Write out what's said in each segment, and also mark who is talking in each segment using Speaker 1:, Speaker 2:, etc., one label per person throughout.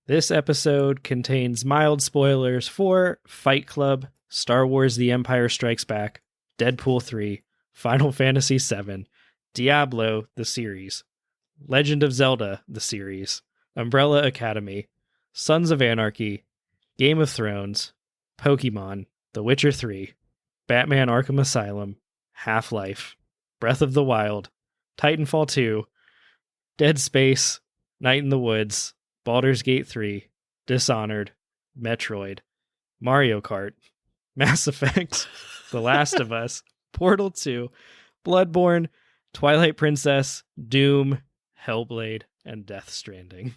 Speaker 1: This episode contains mild spoilers for Fight Club, Star Wars The Empire Strikes Back, Deadpool 3, Final Fantasy VII, Diablo, the series, Legend of Zelda, the series, Umbrella Academy, Sons of Anarchy, Game of Thrones, Pokemon, The Witcher 3, Batman Arkham Asylum, Half-Life, Breath of the Wild, Titanfall 2, Dead Space, Night in the Woods, Baldur's Gate 3, Dishonored, Metroid, Mario Kart, Mass Effect, The Last of Us, Portal 2, Bloodborne, Twilight Princess, Doom, Hellblade, and Death Stranding.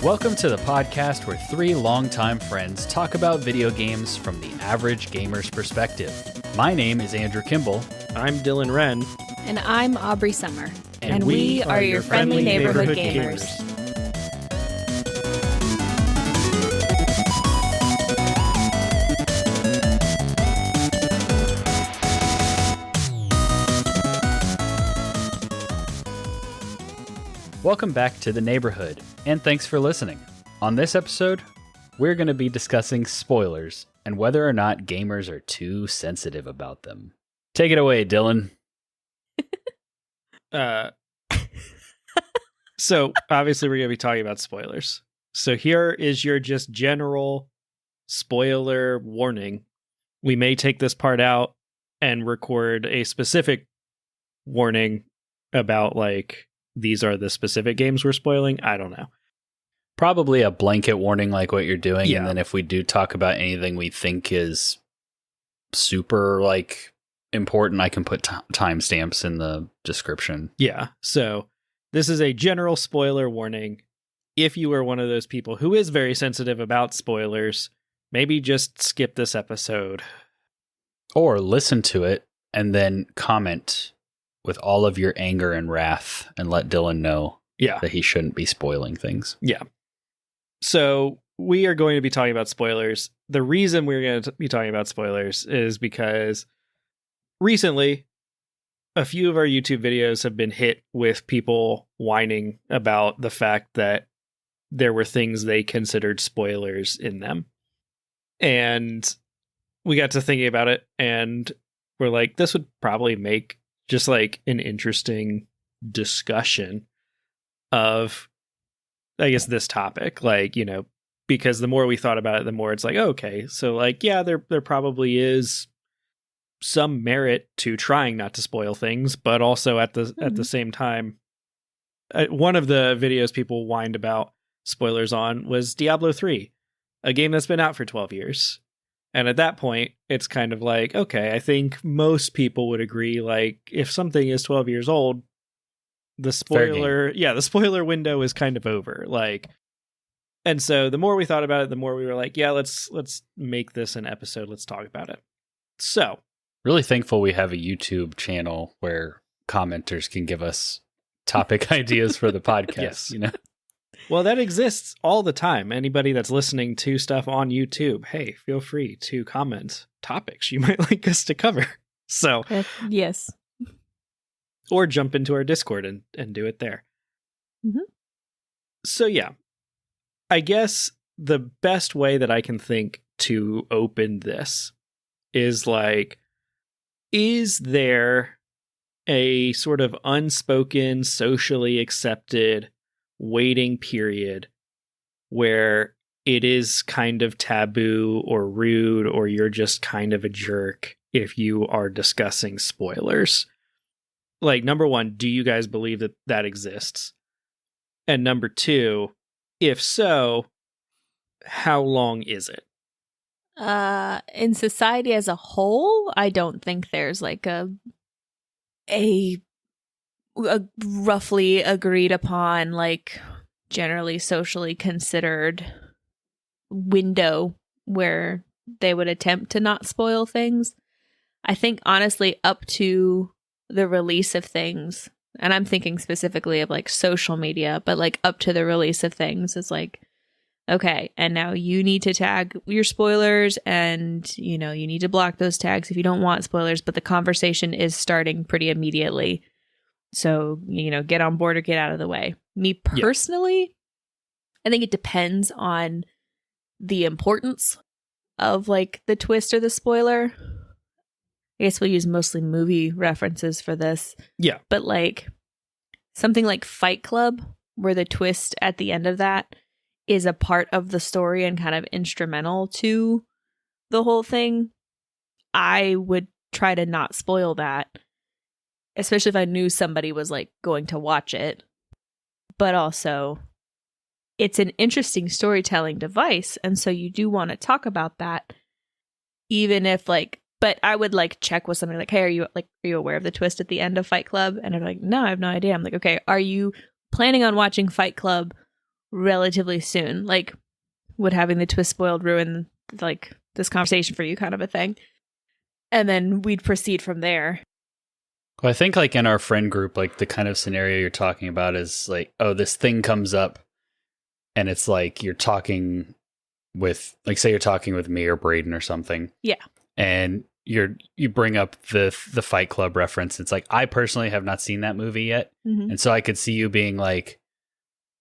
Speaker 2: Welcome to the podcast where three longtime friends talk about video games from the average gamer's perspective. My name is Andrew Kimball.
Speaker 1: I'm Dylan Wren.
Speaker 3: And I'm Aubrey Summer.
Speaker 1: And we are your friendly neighborhood gamers.
Speaker 2: Welcome back to the neighborhood, and thanks for listening. On this episode, we're going to be discussing spoilers and whether or not gamers are too sensitive about them. Take it away, Dylan.
Speaker 1: So obviously we're going to be talking about spoilers. So here is your just general spoiler warning. We may take this part out and record a specific warning about like, these are the specific games we're spoiling. I don't know.
Speaker 2: Probably a blanket warning like what you're doing.
Speaker 1: Yeah.
Speaker 2: And then if we do talk about anything we think is super like important, I can put timestamps in the description.
Speaker 1: Yeah. So this is a general spoiler warning. If you are one of those people who is very sensitive about spoilers, maybe just skip this episode.
Speaker 2: Or listen to it and then comment with all of your anger and wrath and let Dylan know that he shouldn't be spoiling things.
Speaker 1: Yeah. So we are going to be talking about spoilers. The reason we're going to be talking about spoilers is because recently a few of our YouTube videos have been hit with people whining about the fact that there were things they considered spoilers in them. And we got to thinking about it and we're like, this would probably make just like an interesting discussion of, I guess, this topic, like, you know, because the more we thought about it, the more it's like, okay, so like, yeah, there probably is some merit to trying not to spoil things, but also at the same time, one of the videos people whined about spoilers on was Diablo 3, a game that's been out for 12 years. And at that point, it's kind of like, okay, I think most people would agree, like, if something is 12 years old, the spoiler window is kind of over. Like, and so the more we thought about it, the more we were like, yeah, let's make this an episode. Let's talk about it. So
Speaker 2: really thankful we have a YouTube channel where commenters can give us topic ideas for the podcast.
Speaker 1: Yes.
Speaker 2: You know?
Speaker 1: Well, that exists all the time. Anybody that's listening to stuff on YouTube, hey, feel free to comment topics you might like us to cover. So,
Speaker 3: yes.
Speaker 1: Or jump into our Discord and do it there.
Speaker 3: Mm-hmm.
Speaker 1: So, yeah, I guess the best way that I can think to open this is like, is there a sort of unspoken, socially accepted waiting period where it is kind of taboo or rude, or you're just kind of a jerk if you are discussing spoilers? Like, number one, do you guys believe that that exists? And number two, if so, how long is it?
Speaker 3: In society as a whole, I don't think there's like a roughly agreed upon, like generally socially considered window where they would attempt to not spoil things. I think honestly up to the release of things, and I'm thinking specifically of like social media, but like up to the release of things is like okay, and now you need to tag your spoilers, and you need to block those tags if you don't want spoilers, but the conversation is starting pretty immediately. So, get on board or get out of the way. Me personally, I think it depends on the importance of like the twist or the spoiler. I guess we'll use mostly movie references for this.
Speaker 1: Yeah.
Speaker 3: But like something like Fight Club, where the twist at the end of that is a part of the story and kind of instrumental to the whole thing, I would try to not spoil that, especially if I knew somebody was like going to watch it. But also, it's an interesting storytelling device, and so you do want to talk about that, even if like, but I would like check with somebody like, hey, are you aware of the twist at the end of Fight Club? And I'm like, no, I have no idea. I'm like, okay, are you planning on watching Fight Club relatively soon? Like, would having the twist spoiled ruin like this conversation for you, kind of a thing? And then we'd proceed from there.
Speaker 2: Well, I think like in our friend group, like the kind of scenario you're talking about is like, oh, this thing comes up and it's like you're talking with, like, say you're talking with me or Braden or something.
Speaker 3: Yeah.
Speaker 2: And you bring up the Fight Club reference. It's like, I personally have not seen that movie yet.
Speaker 3: Mm-hmm.
Speaker 2: And so I could see you being like,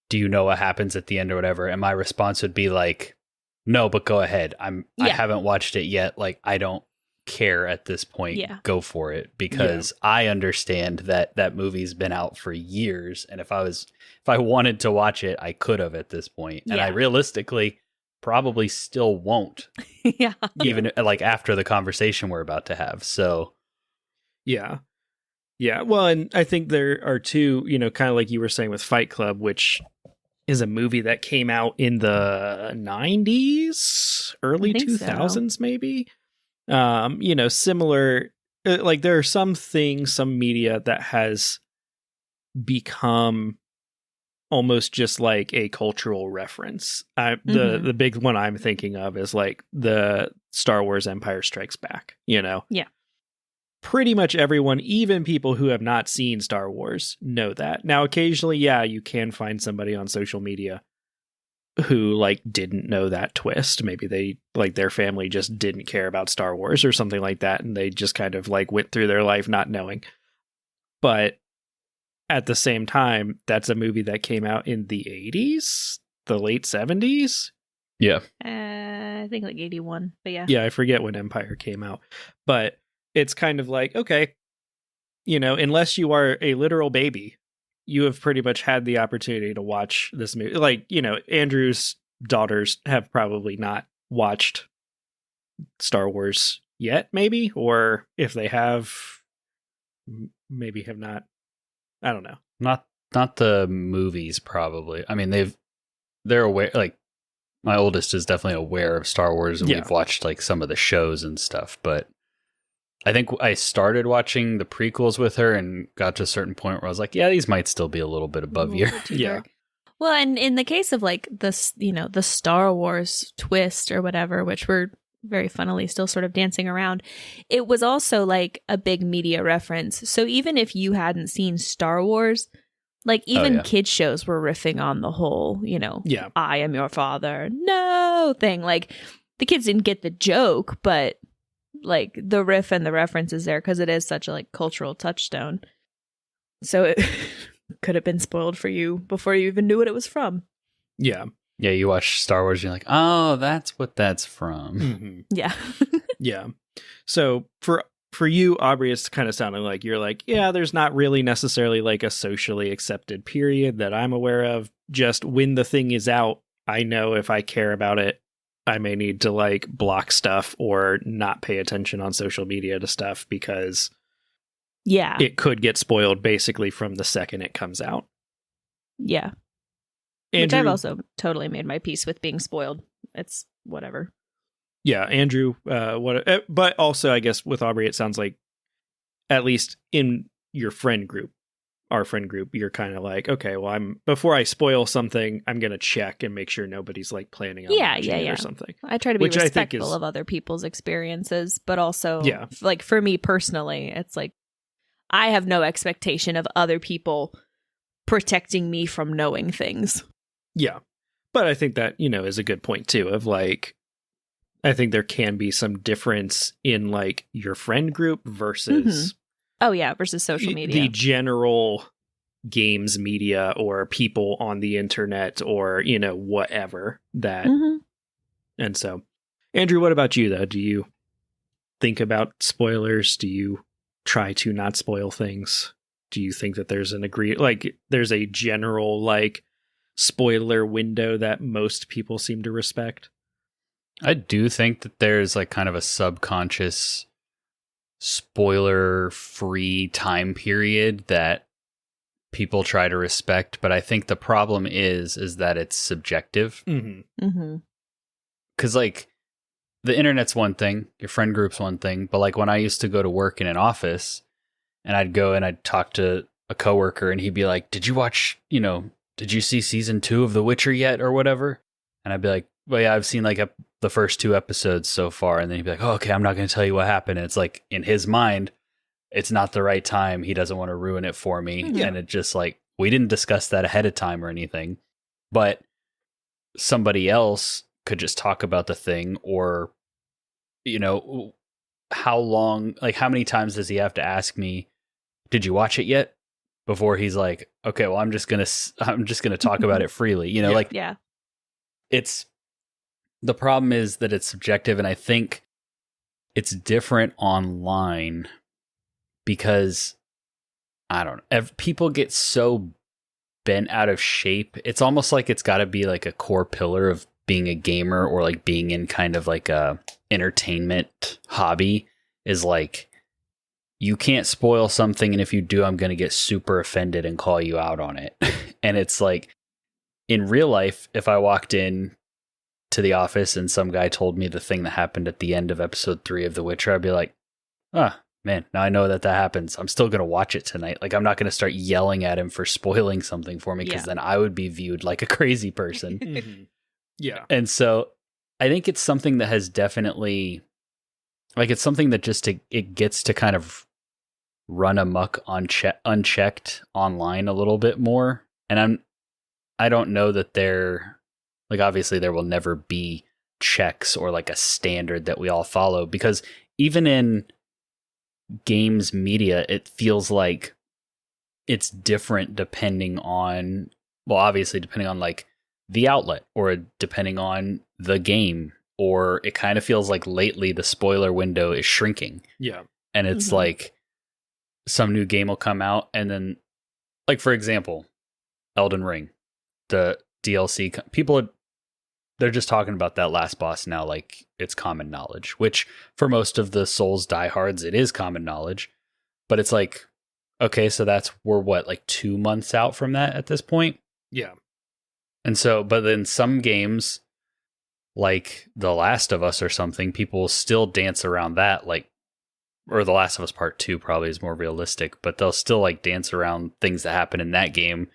Speaker 2: do you know what happens at the end or whatever? And my response would be like, no, but go ahead. I haven't watched it yet. Like, I don't care at this point.
Speaker 3: Yeah.
Speaker 2: Go for it, because I understand that movie's been out for years, and if I wanted to watch it, I could have at this point. And I realistically probably still won't.
Speaker 3: Yeah.
Speaker 2: Even like after the conversation we're about to have. So
Speaker 1: yeah. Well, and I think there are two, kind of like you were saying with Fight Club, which is a movie that came out in the 90s, early 2000s, so. Maybe. Similar, like there are some things, some media that has become almost just like a cultural reference. The big one I'm thinking of is like the Star Wars Empire Strikes Back, Yeah. Pretty much everyone, even people who have not seen Star Wars, know that. Now, occasionally, you can find somebody on social media who like didn't know that twist. Maybe they like their family just didn't care about Star Wars or something like that, and they just kind of like went through their life not knowing. But at the same time, that's a movie that came out in the 80s, the late 70s.
Speaker 2: Yeah.
Speaker 3: I think like 81, but yeah.
Speaker 1: Yeah, I forget when Empire came out. But it's kind of like, okay, unless you are a literal baby, you have pretty much had the opportunity to watch this movie. Like, Andrew's daughters have probably not watched Star Wars yet, maybe, or if they have, maybe have not. I don't know.
Speaker 2: Not the movies, probably. I mean, they're aware. Like, my oldest is definitely aware of Star Wars, and we've watched like some of the shows and stuff. But I think I started watching the prequels with her and got to a certain point where I was like, yeah, these might still be a little bit above here.
Speaker 1: Yeah.
Speaker 3: Well, and in the case of like this, the Star Wars twist or whatever, which we're very funnily still sort of dancing around, it was also like a big media reference. So even if you hadn't seen Star Wars, like even kids shows were riffing on the whole, I am your father, no thing. Like the kids didn't get the joke, but like the riff and the reference is there because it is such a like cultural touchstone. So it could have been spoiled for you before you even knew what it was from.
Speaker 2: Yeah, you watch Star Wars, you're like, oh, that's what that's from.
Speaker 1: Mm-hmm.
Speaker 3: Yeah.
Speaker 1: Yeah. So for you, Aubrey, it's kind of sounding like you're like, yeah, there's not really necessarily like a socially accepted period that I'm aware of. Just when the thing is out, I know if I care about it, I may need to like block stuff or not pay attention on social media to stuff because it could get spoiled basically from the second it comes out.
Speaker 3: Yeah.
Speaker 1: Andrew,
Speaker 3: which I've also totally made my peace with being spoiled. It's whatever.
Speaker 1: Yeah, Andrew, but also I guess with Aubrey, it sounds like at least in your friend group, our friend group, you're kind of like, okay, well, before I spoil something, I'm going to check and make sure nobody's like planning on watching it or something.
Speaker 3: I try to be respectful of other people's experiences, but also like for me personally, it's like I have no expectation of other people protecting me from knowing things.
Speaker 1: Yeah. But I think that, is a good point too of like, I think there can be some difference in like your friend group versus
Speaker 3: Oh yeah, versus social media.
Speaker 1: the general games media or people on the internet or, whatever that. And so, Andrew, what about you though? Do you think about spoilers? Do you try to not spoil things? Do you think that there's there's a general like spoiler window that most people seem to respect?
Speaker 2: I do think that there's like kind of a subconscious spoiler free time period that people try to respect, but I think the problem is that it's subjective. Because like the internet's one thing, your friend group's one thing, but like when I used to go to work in an office and I'd go and I'd talk to a coworker and he'd be like, did you see season 2 of The Witcher yet or whatever? And I'd be like, well, yeah, I've seen like the first 2 episodes so far. And then he'd be like, oh, okay, I'm not going to tell you what happened. And it's like in his mind, it's not the right time. He doesn't want to ruin it for me.
Speaker 1: Yeah.
Speaker 2: And it just like, we didn't discuss that ahead of time or anything, but somebody else could just talk about the thing or, how many times does he have to ask me, did you watch it yet? Before he's like, okay, well, I'm just going to talk about it freely,
Speaker 3: Yeah.
Speaker 2: It's the problem is that it's subjective. And I think it's different online because I don't know, people get so bent out of shape. It's almost like it's got to be like a core pillar of being a gamer or like being in kind of like a entertainment hobby is like, you can't spoil something. And if you do, I'm going to get super offended and call you out on it. And it's like in real life, if I walked in to the office and some guy told me the thing that happened at the end of episode 3 of The Witcher, I'd be like, man, now I know that happens. I'm still going to watch it tonight. Like, I'm not going to start yelling at him for spoiling something for me because then I would be viewed like a crazy person.
Speaker 1: Yeah.
Speaker 2: And so I think it's something that has definitely, like, it's something that just it gets to kind of run amok unchecked online a little bit more. And I don't know that like, obviously there will never be checks or like a standard that we all follow, because even in games media, it feels like it's different depending on, well, obviously depending on like the outlet or depending on the game, or it kind of feels like lately the spoiler window is shrinking.
Speaker 1: Yeah.
Speaker 2: And it's like some new game will come out and then, like, for example, Elden Ring, the DLC, they're just talking about that last boss now like it's common knowledge, which for most of the Souls diehards, it is common knowledge. But it's like, okay, so we're what, like 2 months out from that at this point?
Speaker 1: Yeah.
Speaker 2: And so, but then some games, like The Last of Us or something, people will still dance around that, like, or The Last of Us Part 2 probably is more realistic, but they'll still like dance around things that happen in that game,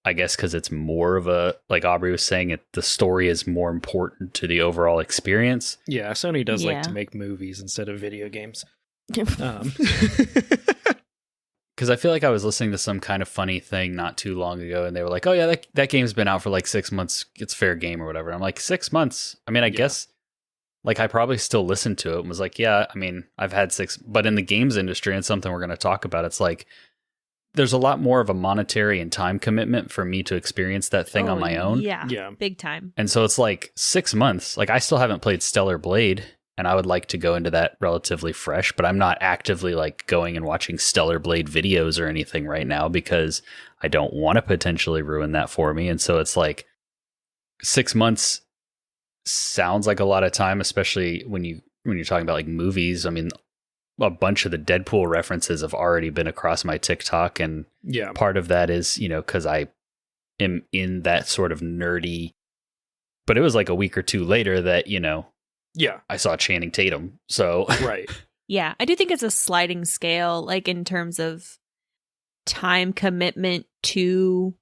Speaker 2: I guess, because it's more of a, like Aubrey was saying, the story is more important to the overall experience.
Speaker 1: Yeah, Sony does like to make movies instead of video games.
Speaker 2: Because I feel like I was listening to some kind of funny thing not too long ago, and they were like, oh yeah, that game's been out for like 6 months, it's fair game or whatever. I'm like, 6 months? I mean, I guess, like, I probably still listened to it and was like, yeah, I mean, I've had 6, but in the games industry, and something we're going to talk about, it's like, there's a lot more of a monetary and time commitment for me to experience that thing on my own.
Speaker 3: Yeah, big time.
Speaker 2: And so it's like 6 months. Like, I still haven't played Stellar Blade, and I would like to go into that relatively fresh, but I'm not actively like going and watching Stellar Blade videos or anything right now because I don't want to potentially ruin that for me. And so it's like 6 months sounds like a lot of time, especially when you're talking about like movies. I mean, a bunch of the Deadpool references have already been across my TikTok, and part of that is, because I am in that sort of nerdy, but it was like a week or two later that, I saw Channing Tatum. So
Speaker 1: right.
Speaker 3: Yeah, I do think it's a sliding scale, like in terms of time commitment to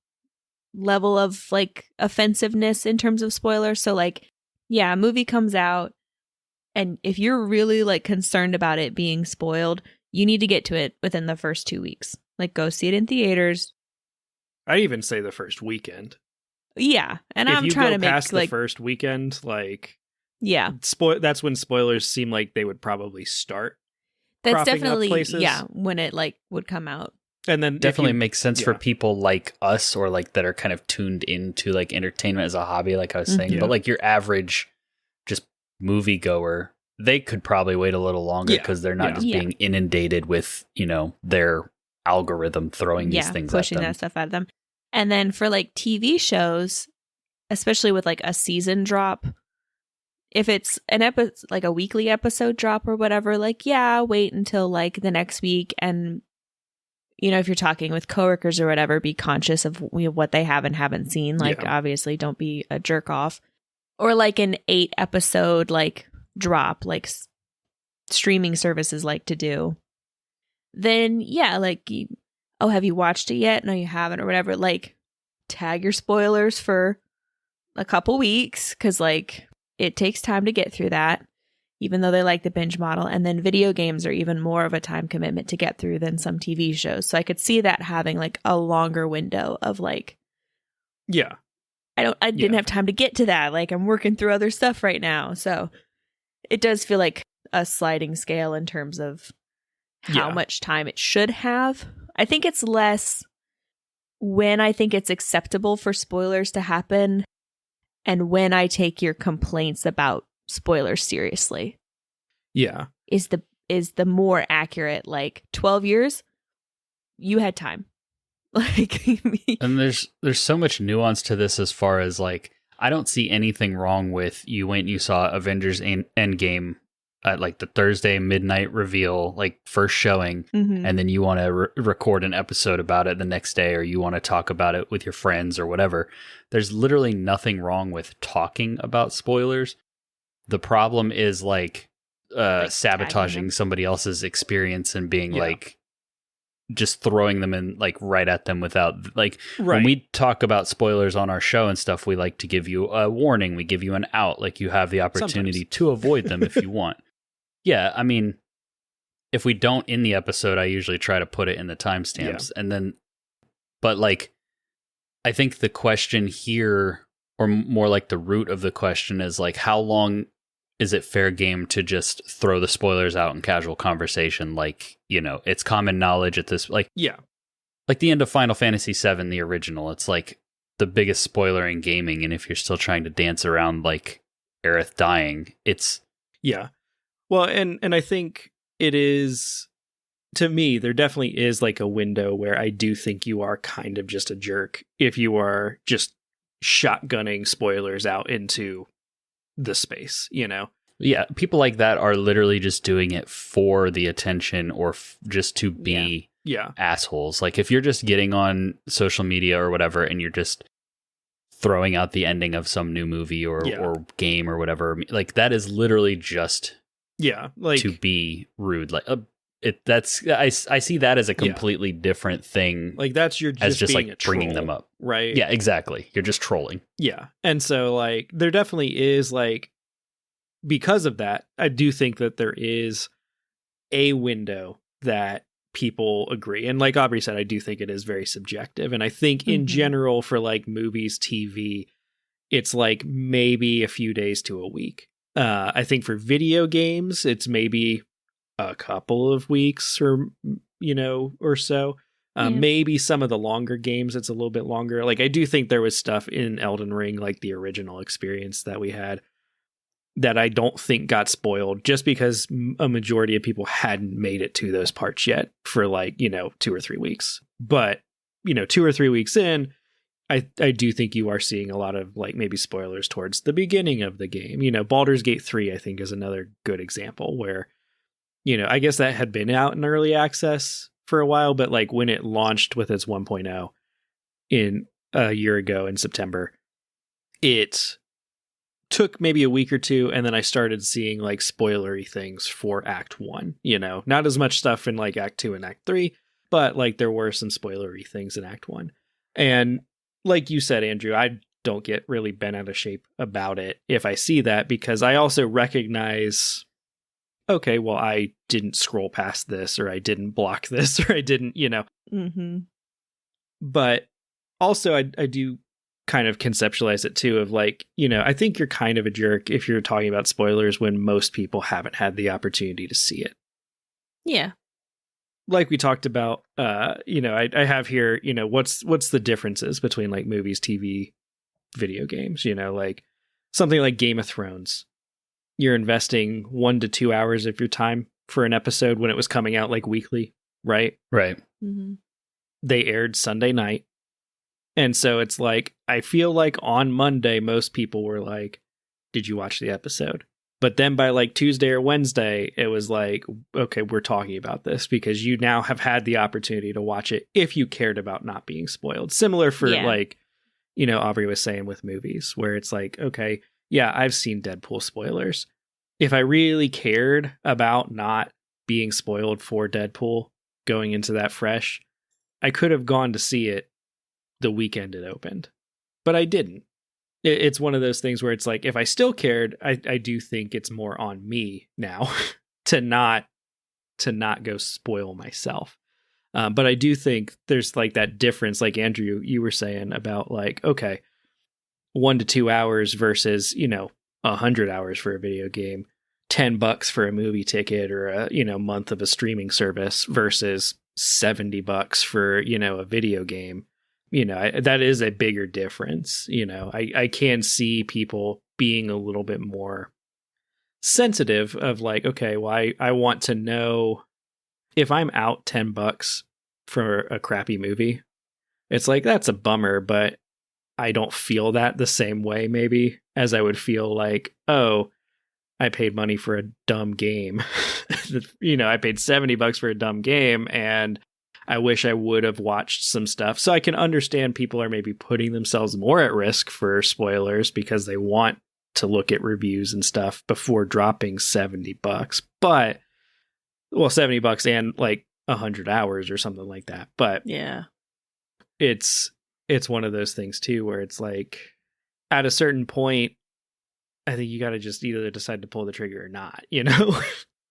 Speaker 3: level of like offensiveness in terms of spoilers. So like, yeah, a movie comes out, and if you're really like concerned about it being spoiled, you need to get to it within the first 2 weeks. Like, go see it in theaters.
Speaker 1: I even say the first weekend.
Speaker 3: Yeah, and
Speaker 1: if
Speaker 3: I'm
Speaker 1: you
Speaker 3: trying
Speaker 1: go
Speaker 3: to make
Speaker 1: past the
Speaker 3: like
Speaker 1: first weekend, like
Speaker 3: yeah,
Speaker 1: that's when spoilers seem like they would probably start
Speaker 3: that's
Speaker 1: cropping up
Speaker 3: definitely
Speaker 1: places.
Speaker 3: when it like would come out.
Speaker 1: And then
Speaker 2: Definitely makes sense for
Speaker 1: yeah.
Speaker 2: people like us, or like that are kind of tuned into like entertainment as a hobby, like I was saying.
Speaker 1: Yeah.
Speaker 2: But like your average just moviegoer, they could probably wait a little longer
Speaker 1: Yeah.
Speaker 2: because they're not
Speaker 1: Yeah.
Speaker 2: just being inundated with, you know, their algorithm throwing these things
Speaker 3: pushing
Speaker 2: at them.
Speaker 3: that stuff at them. And then for like TV shows, especially with like a season drop, if it's an episode, like a weekly episode drop or whatever, like, yeah, wait until like the next week. And, you know, if you're talking with coworkers or whatever, be conscious of what they have and haven't seen. Like, obviously, don't be a jerk off. Or like an 8 episode like drop, like streaming services like to do. Then, yeah, like, oh, have you watched it yet? No, you haven't, or whatever. Like, tag your spoilers for a couple weeks, because like it takes time to get through that, even though they like the binge model. And then video games are even more of a time commitment to get through than some TV shows. So I could see that having like a longer window of like, I didn't have time to get to that. Like, I'm working through other stuff right now. So it does feel like a sliding scale in terms of how much time it should have. I think it's less when I think it's acceptable for spoilers to happen, and when I take your complaints about spoilers seriously.
Speaker 1: Yeah.
Speaker 3: Is the more accurate, like 12 years, you had time. Like,
Speaker 2: and there's so much nuance to this, as far as like, I don't see anything wrong with you went and you saw Avengers Endgame at like the Thursday midnight reveal, like first showing, and then you want to record an episode about it the next day, or you want to talk about it with your friends or whatever. There's literally nothing wrong with talking about spoilers. The problem is like sabotaging somebody else's experience and being like just throwing them in like right at them without like when we talk about spoilers on our show and stuff, we like to give you a warning, we give you an out, like you have the opportunity to avoid them if you want. Yeah, I mean, if we don't in the episode, I usually try to put it in the timestamps. And then, but like, I think the question here, or more like the root of the question, is like, how long is it fair game to just throw the spoilers out in casual conversation? Like, you know, it's common knowledge at this, like, like the end of Final Fantasy VII, the original, it's like the biggest spoiler in gaming. And if you're still trying to dance around like Aerith dying, it's...
Speaker 1: Well, and I think it is, to me, there definitely is like a window where I do think you are kind of just a jerk if you are just shotgunning spoilers out into the space, you know?
Speaker 2: Yeah, people like that are literally just doing it for the attention, or just to be assholes. Like, if you're just getting on social media or whatever and you're just throwing out the ending of some new movie or game or whatever, like, that is literally just...
Speaker 1: like
Speaker 2: to be rude, like that's I see that as a completely different thing.
Speaker 1: Like, that's you're just being
Speaker 2: like
Speaker 1: a troll,
Speaker 2: bringing them up,
Speaker 1: right?
Speaker 2: Yeah, exactly. You're just trolling.
Speaker 1: Yeah, and so like there definitely is like, because of that, I do think that there is a window that people agree, and like Aubrey said, I do think it is very subjective, and I think in general for like movies, TV, it's like maybe a few days to a week. I think for video games, it's maybe a couple of weeks or, you know, or so. Maybe some of the longer games, it's a little bit longer. Like, I do think there was stuff in Elden Ring, like the original experience that we had, that I don't think got spoiled just because a majority of people hadn't made it to those parts yet for like, you know, 2 or 3 weeks. But, you know, 2 or 3 weeks in, I do think you are seeing a lot of like maybe spoilers towards the beginning of the game. You know, Baldur's Gate 3, I think, is another good example where, you know, I guess that had been out in early access for a while, but like when it launched with its 1.0 in a year ago in September, it took maybe a week or two, and then I started seeing like spoilery things for Act 1, you know, not as much stuff in like Act 2 and Act 3, but like there were some spoilery things in Act 1. And like you said, Andrew, I don't get really bent out of shape about it if I see that, because I also recognize, okay, well, I didn't scroll past this, or I didn't block this, or I didn't, you know. But also I do kind of conceptualize it too of like, you know, I think you're kind of a jerk if you're talking about spoilers when most people haven't had the opportunity to see it.
Speaker 3: Yeah.
Speaker 1: Like we talked about, you know, I have here, you know, what's the differences between like movies, TV, video games, you know, like something like Game of Thrones. You're investing 1 to 2 hours of your time for an episode when it was coming out like weekly, right?
Speaker 2: Right.
Speaker 3: Mm-hmm.
Speaker 1: They aired Sunday night. And so it's like, I feel like on Monday, most people were like, did you watch the episode? But then by like Tuesday or Wednesday, it was like, okay, we're talking about this because you now have had the opportunity to watch it if you cared about not being spoiled. Similar for like, you know, Aubrey was saying with movies where it's like, okay, yeah, I've seen Deadpool spoilers. If I really cared about not being spoiled for Deadpool going into that fresh, I could have gone to see it the weekend it opened, but I didn't. It's one of those things where it's like, if I still cared, I do think it's more on me now to not go spoil myself. But I do think there's like that difference, like Andrew, you were saying about like, okay, 1 to 2 hours versus, you know, 100 hours for a video game, $10 for a movie ticket or a, you know, month of a streaming service versus $70 for, you know, a video game. You know, that is a bigger difference. You know, I can see people being a little bit more sensitive of like, okay, well, I want to know if I'm out $10 for a crappy movie. It's like, that's a bummer, but I don't feel that the same way maybe as I would feel like, oh, I paid money for a dumb game. You know, I paid $70 for a dumb game and I wish I would have watched some stuff. So I can understand people are maybe putting themselves more at risk for spoilers because they want to look at reviews and stuff before dropping $70. But, well, $70 and like 100 hours or something like that. But
Speaker 3: yeah,
Speaker 1: it's one of those things too, where it's like at a certain point, I think you got to just either decide to pull the trigger or not, you know,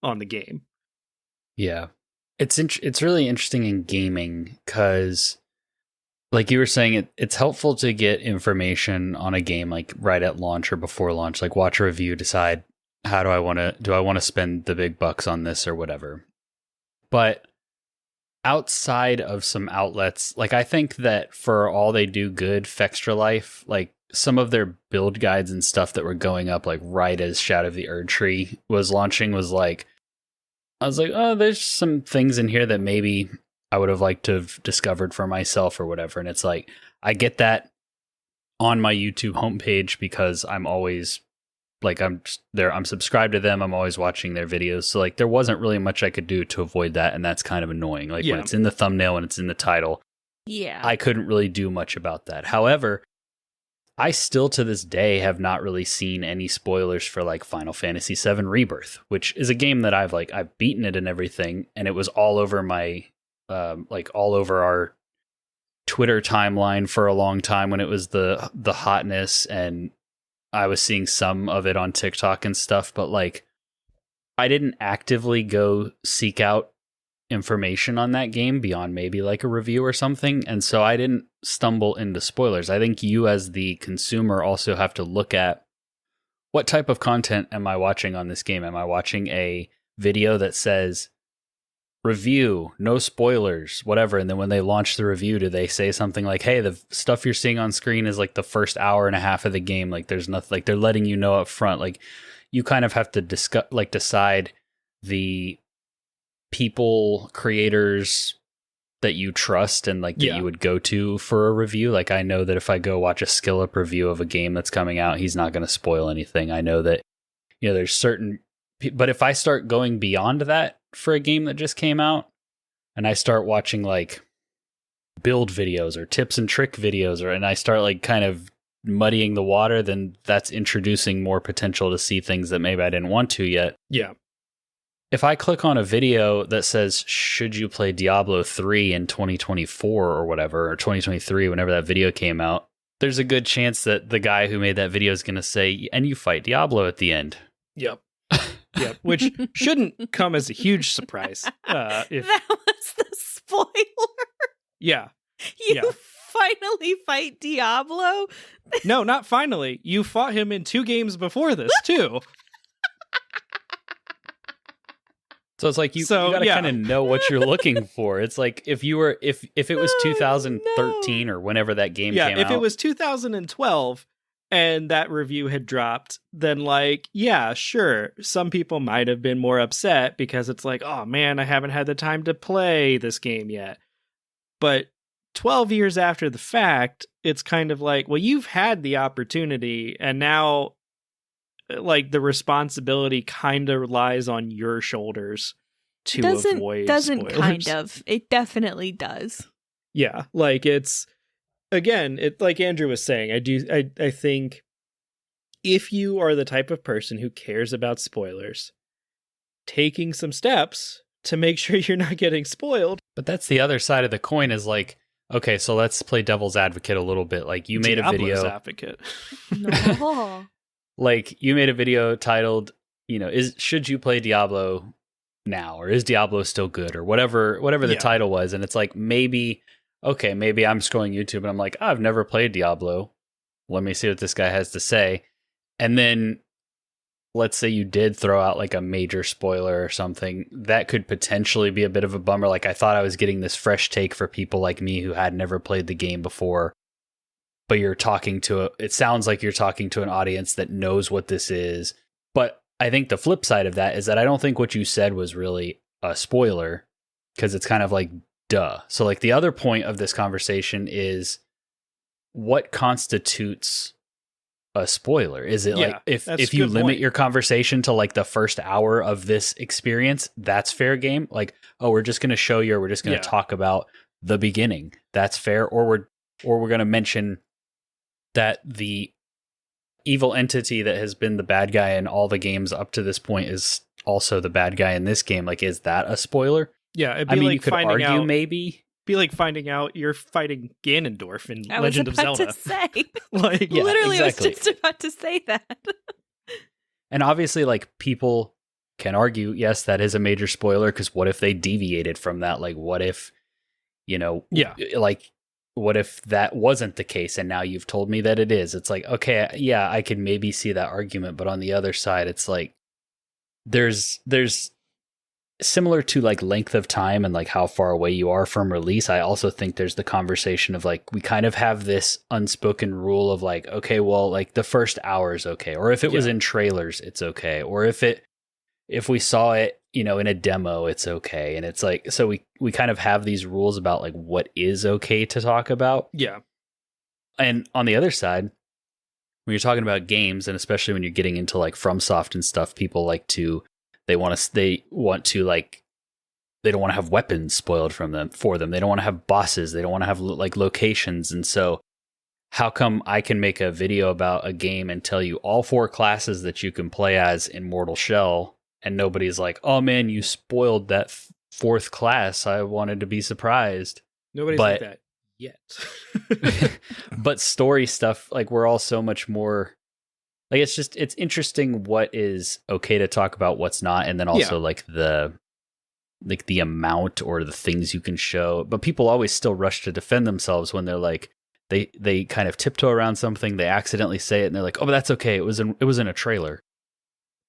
Speaker 1: on the game.
Speaker 2: Yeah. It's really interesting in gaming because, like you were saying, it's helpful to get information on a game like right at launch or before launch, like watch a review, decide how do I want to spend the big bucks on this or whatever. But outside of some outlets, like I think that for all they do good, Fextra Life, like some of their build guides and stuff that were going up like right as Shadow of the Erdtree was launching was like, I was like, oh, there's some things in here that maybe I would have liked to have discovered for myself or whatever. And it's like, I get that on my YouTube homepage because I'm always like, I'm subscribed to them. I'm always watching their videos. So like, there wasn't really much I could do to avoid that. And that's kind of annoying. Like when it's in the thumbnail and it's in the title, I couldn't really do much about that. However, I still to this day have not really seen any spoilers for like Final Fantasy VII Rebirth, which is a game that I've beaten it and everything, and it was all over my all over our Twitter timeline for a long time when it was the hotness, and I was seeing some of it on TikTok and stuff, but like I didn't actively go seek out information on that game beyond maybe like a review or something, and so I didn't stumble into spoilers. I think you as the consumer also have to look at what type of content am I watching on this game. Am I watching a video that says review, no spoilers, whatever, and then when they launch the review, do they say something like, hey, the stuff you're seeing on screen is like the first hour and a half of the game, like there's nothing, like they're letting you know up front. Like you kind of have to decide the people, creators that you trust and like that you would go to for a review. Like I know that if I go watch a skill up review of a game that's coming out, he's not going to spoil anything. I know that, you know, there's certain, but if I start going beyond that for a game that just came out and I start watching like build videos or tips and trick videos, and I start like kind of muddying the water, then that's introducing more potential to see things that maybe I didn't want to yet.
Speaker 1: Yeah.
Speaker 2: If I click on a video that says, should you play Diablo 3 in 2024 or whatever, or 2023, whenever that video came out, there's a good chance that the guy who made that video is going to say, and you fight Diablo at the end.
Speaker 1: Yep. Yep. Which shouldn't come as a huge surprise.
Speaker 3: That was the spoiler.
Speaker 1: Yeah.
Speaker 3: You finally fight Diablo?
Speaker 1: No, not finally. You fought him in 2 games before this, too.
Speaker 2: So it's like you gotta kind of know what you're looking for. It's like if it was 2013 or whenever that game came out.
Speaker 1: Yeah, if it was 2012 and that review had dropped, then like, yeah, sure. Some people might have been more upset because it's like, oh man, I haven't had the time to play this game yet. But 12 years after the fact, it's kind of like, well, you've had the opportunity and now like the responsibility kind of lies on your shoulders to avoid spoilers.
Speaker 3: Kind of. It definitely does.
Speaker 1: Yeah, like it's again, it like Andrew was saying, I think if you are the type of person who cares about spoilers, taking some steps to make sure you're not getting spoiled.
Speaker 2: But that's the other side of the coin is like, okay, so let's play devil's advocate a little bit. Like you made a video
Speaker 1: advocate.
Speaker 3: No.
Speaker 2: Like you made a video titled, should you play Diablo now, or is Diablo still good, or whatever the title was. And it's like, maybe I'm scrolling YouTube and I'm like, I've never played Diablo. Let me see what this guy has to say. And then let's say you did throw out like a major spoiler or something, that could potentially be a bit of a bummer. Like I thought I was getting this fresh take for people like me who had never played the game before. But it sounds like you're talking to an audience that knows what this is. But I think the flip side of that is that I don't think what you said was really a spoiler, because it's kind of like, duh. So like the other point of this conversation is what constitutes a spoiler? Is it like if you limit your conversation to like the first hour of this experience, that's fair game? Like, oh, we're just going to show you, or we're just going to talk about the beginning. That's fair. Or we're going to mention that the evil entity that has been the bad guy in all the games up to this point is also the bad guy in this game. Like, is that a spoiler?
Speaker 1: Yeah, it'd be like
Speaker 2: you could
Speaker 1: finding
Speaker 2: argue
Speaker 1: out,
Speaker 2: maybe.
Speaker 1: Be like finding out you're fighting Ganondorf in Legend of Zelda.
Speaker 3: I was about to say.
Speaker 1: Like,
Speaker 3: literally, exactly. I was just about to say that.
Speaker 2: And obviously, like, people can argue, yes, that is a major spoiler, because what if they deviated from that? Like, what if, what if that wasn't the case and now you've told me that it is? It's like, okay, yeah, I could maybe see that argument, but on the other side, it's like there's similar to like length of time and like how far away you are from release. I also think there's the conversation of like, we kind of have this unspoken rule of like, okay, well, like the first hour is okay, or if it was in trailers, it's okay, or if we saw it, in a demo, it's okay. And it's like, so we kind of have these rules about like what is okay to talk about.
Speaker 1: Yeah.
Speaker 2: And on the other side, when you're talking about games, and especially when you're getting into like FromSoft and stuff, people like to, they don't want to have weapons spoiled for them. They don't want to have bosses. They don't want to have like locations. And so how come I can make a video about a game and tell you all 4 classes that you can play as in Mortal Shell, and nobody's like, oh man, you spoiled that 4th class. I wanted to be surprised.
Speaker 1: Nobody's like that yet.
Speaker 2: But story stuff, like we're all so much more, like it's interesting what is okay to talk about, what's not, and then also like the amount or the things you can show. But people always still rush to defend themselves when they're like, they kind of tiptoe around something, they accidentally say it, and they're like, oh, but that's okay. It was in a trailer.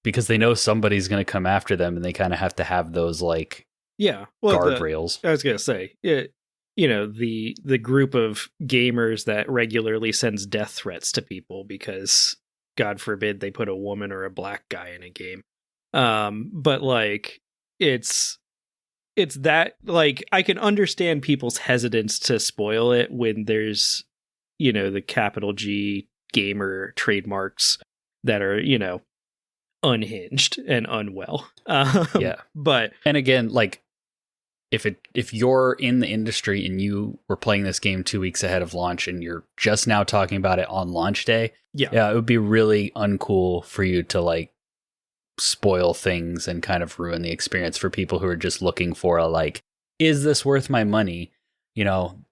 Speaker 2: Because they know somebody's going to come after them, and they kind of have to have those like guardrails.
Speaker 1: I was going to say, the group of gamers that regularly sends death threats to people because, God forbid, they put a woman or a black guy in a game. But like, it's that, like, I can understand people's hesitance to spoil it when there's, the capital G gamer trademarks that are, unhinged and unwell. But
Speaker 2: and again, like if you're in the industry and you were playing this game 2 weeks ahead of launch and you're just now talking about it on launch day, it would be really uncool for you to like spoil things and kind of ruin the experience for people who are just looking for a like, is this worth my money?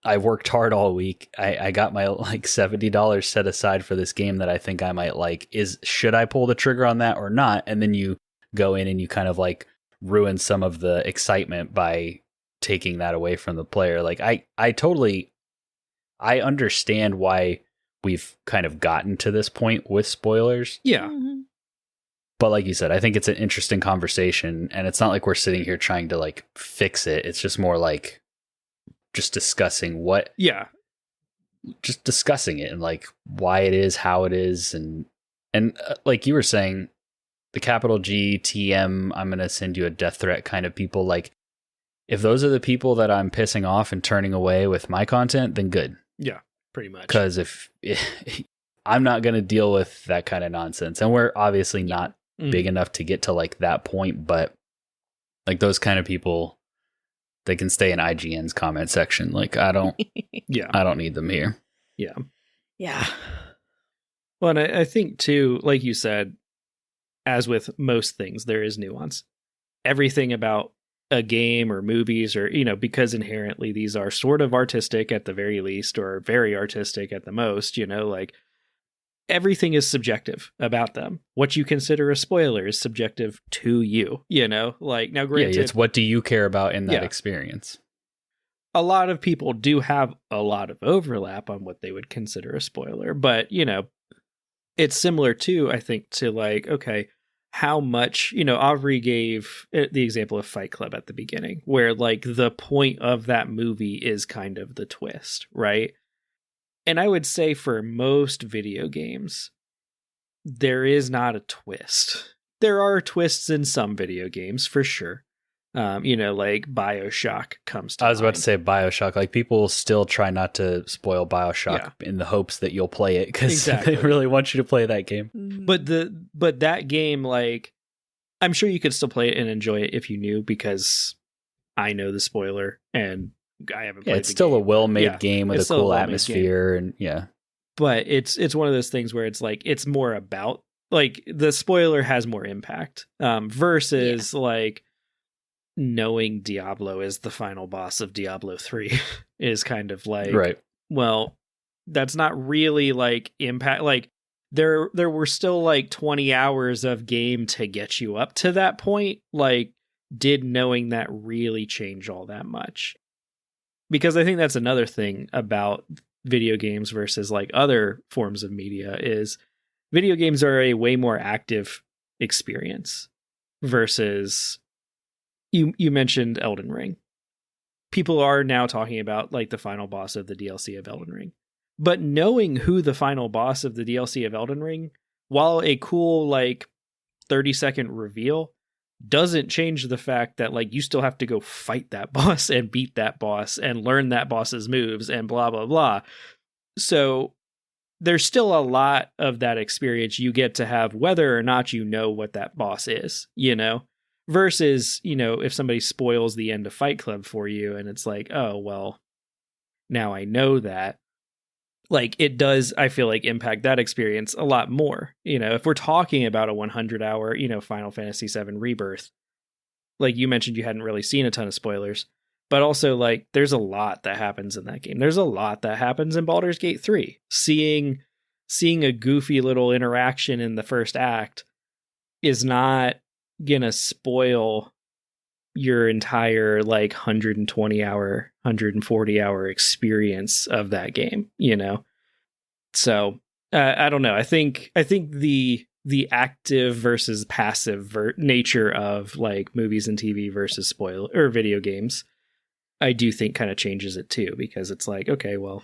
Speaker 2: I worked hard all week. I got my like $70 set aside for this game that I think I might like. Should I pull the trigger on that or not? And then you go in and you kind of like ruin some of the excitement by taking that away from the player. Like I totally I understand why we've kind of gotten to this point with spoilers.
Speaker 1: Yeah.
Speaker 3: Mhm.
Speaker 2: But like you said, I think it's an interesting conversation, and it's not like we're sitting here trying to like fix it. It's just more like just discussing just discussing it and like why it is, how it is. And like you were saying, the capital G, TM, I'm going to send you a death threat kind of people. Like if those are the people that I'm pissing off and turning away with my content, then good.
Speaker 1: Yeah, pretty much.
Speaker 2: Because if I'm not going to deal with that kind of nonsense, and we're obviously not big enough to get to like that point, but like those kind of people, they can stay in IGN's comment section. Like I don't need them here.
Speaker 1: Yeah.
Speaker 3: Yeah.
Speaker 1: Well, and I think too, like you said, as with most things, there is nuance. Everything about a game or movies or, because inherently these are sort of artistic at the very least, or very artistic at the most, like everything is subjective about them. What you consider a spoiler is subjective to you, like now granted,
Speaker 2: it's what do you care about in that experience?
Speaker 1: A lot of people do have a lot of overlap on what they would consider a spoiler, but it's similar to, I think, to like, okay, how much, Aubrey gave the example of Fight Club at the beginning, where like the point of that movie is kind of the twist, right? And I would say for most video games, there is not a twist. There are twists in some video games for sure. Like BioShock comes to mind.
Speaker 2: I was about to say BioShock. Like people still try not to spoil BioShock in the hopes that you'll play it because they really want you to play that game.
Speaker 1: But that game, like, I'm sure you could still play it and enjoy it if you knew, because I know the spoiler and I haven't played
Speaker 2: it's still
Speaker 1: game.
Speaker 2: A well-made game with a cool atmosphere
Speaker 1: game.
Speaker 2: And
Speaker 1: But it's one of those things where it's like it's more about like the spoiler has more impact versus like knowing Diablo is the final boss of Diablo 3 is kind of like,
Speaker 2: right.
Speaker 1: Well, that's not really like impact. Like there were still like 20 hours of game to get you up to that point. Like, did knowing that really change all that much? Because I think that's another thing about video games versus like other forms of media is video games are a way more active experience versus you mentioned Elden Ring. People are now talking about like the final boss of the DLC of Elden Ring. But knowing who the final boss of the DLC of Elden Ring, while a cool like 30-second reveal, doesn't change the fact that like you still have to go fight that boss and beat that boss and learn that boss's moves and blah blah blah. So there's still a lot of that experience you get to have whether or not you know what that boss is, versus, if somebody spoils the end of Fight Club for you and it's like, oh, well, now I know that. Like it does, I feel like, impact that experience a lot more. If we're talking about a 100-hour, Final Fantasy VII Rebirth, like you mentioned, you hadn't really seen a ton of spoilers, but also like there's a lot that happens in that game. There's a lot that happens in Baldur's Gate 3. Seeing a goofy little interaction in the first act is not gonna spoil your entire like 120-hour, 140-hour experience of that game, So I don't know. I think the active versus passive nature of like movies and TV versus spoil or video games, I do think kind of changes it too, because it's like, okay, well,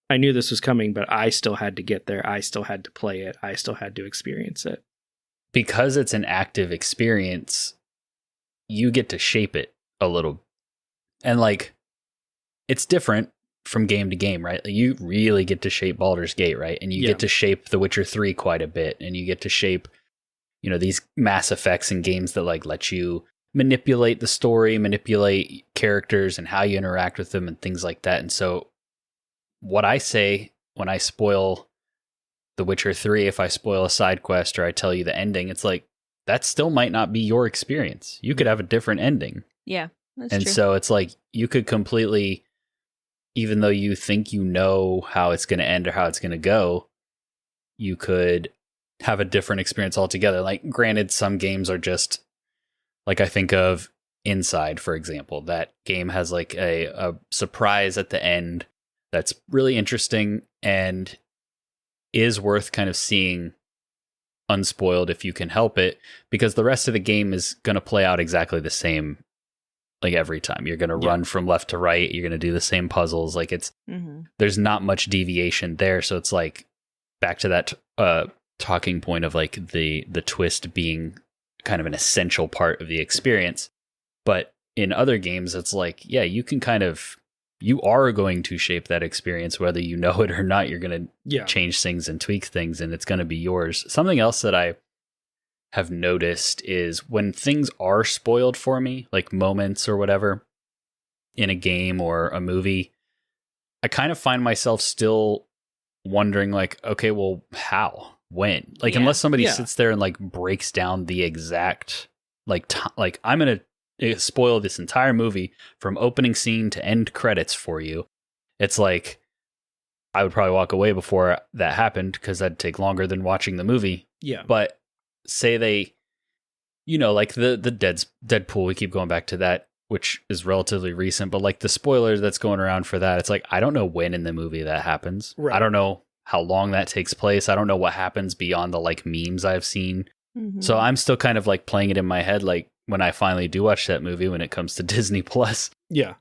Speaker 1: I knew this was coming, but I still had to get there. I still had to play it. I still had to experience it.
Speaker 2: Because it's an active experience, you get to shape it a little. And like, it's different from game to game, right? Like you really get to shape Baldur's Gate, right? And you get to shape The Witcher 3 quite a bit. And you get to shape, these Mass Effects and games that like let you manipulate the story, manipulate characters and how you interact with them and things like that. And so what I say when I spoil The Witcher 3, if I spoil a side quest or I tell you the ending, it's like, that still might not be your experience. You could have a different ending.
Speaker 3: Yeah, that's
Speaker 2: and
Speaker 3: true.
Speaker 2: So it's like you could completely, even though you think you know how it's going to end or how it's going to go, you could have a different experience altogether. Like, granted, some games are just, like I think of Inside, for example. That game has like a surprise at the end that's really interesting and is worth kind of seeing unspoiled if you can help it, because the rest of the game is going to play out exactly the same. Like every time you're going to run from left to right, you're going to do the same puzzles. Like there's not much deviation there. So it's like back to that talking point of like the twist being kind of an essential part of the experience. But in other games, it's like, yeah, you are going to shape that experience, whether you know it or not. You're going to change things and tweak things, and it's going to be yours. Something else that I have noticed is when things are spoiled for me, like moments or whatever in a game or a movie, I kind of find myself still wondering like, okay, well, how, when, like, unless somebody sits there and like breaks down the exact, like, I'm going to spoil this entire movie from opening scene to end credits for you. It's like, I would probably walk away before that happened because that'd take longer than watching the movie.
Speaker 1: Yeah.
Speaker 2: But say they, like the Deadpool, we keep going back to that, which is relatively recent, but like the spoilers that's going around for that, it's like, I don't know when in the movie that happens. Right. I don't know how long that takes place. I don't know what happens beyond the like memes I've seen. Mm-hmm. So I'm still kind of like playing it in my head, like when I finally do watch that movie, when it comes to Disney Plus.
Speaker 1: Yeah.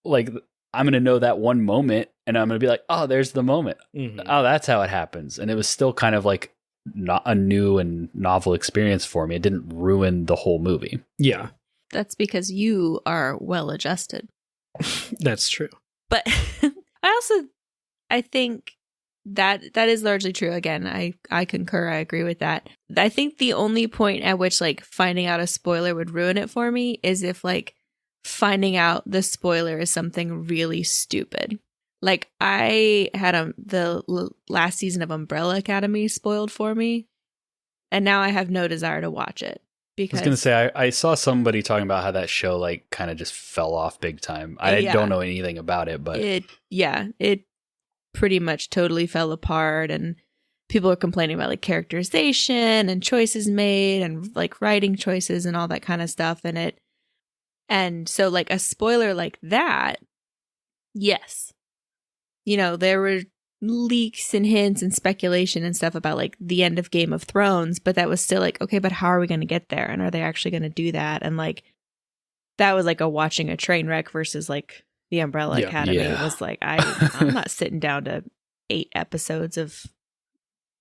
Speaker 2: Like I'm going to know that one moment and I'm going to be like, oh, there's the moment. Mm-hmm. Oh, that's how it happens. And it was still kind of like not a new and novel experience for me. It didn't ruin the whole movie.
Speaker 1: Yeah.
Speaker 3: That's because you are well adjusted.
Speaker 1: That's true.
Speaker 3: But I think that is largely true. Again, I concur. I agree with that. I think the only point at which like finding out a spoiler would ruin it for me is if like finding out the spoiler is something really stupid. Like I had the last season of Umbrella Academy spoiled for me, and now I have no desire to watch it. Because
Speaker 2: I was going to say, I saw somebody talking about how that show like kind of just fell off big time. I don't know anything about it, but
Speaker 3: it pretty much totally fell apart, and people are complaining about like characterization and choices made and like writing choices and all that kind of stuff. And so like a spoiler like that, yes. There were leaks and hints and speculation and stuff about like the end of Game of Thrones, but that was still like, okay, but how are we going to get there? And are they actually going to do that? And like, that was like watching a train wreck versus like the Umbrella Academy. It was like, I'm not sitting down to 8 episodes of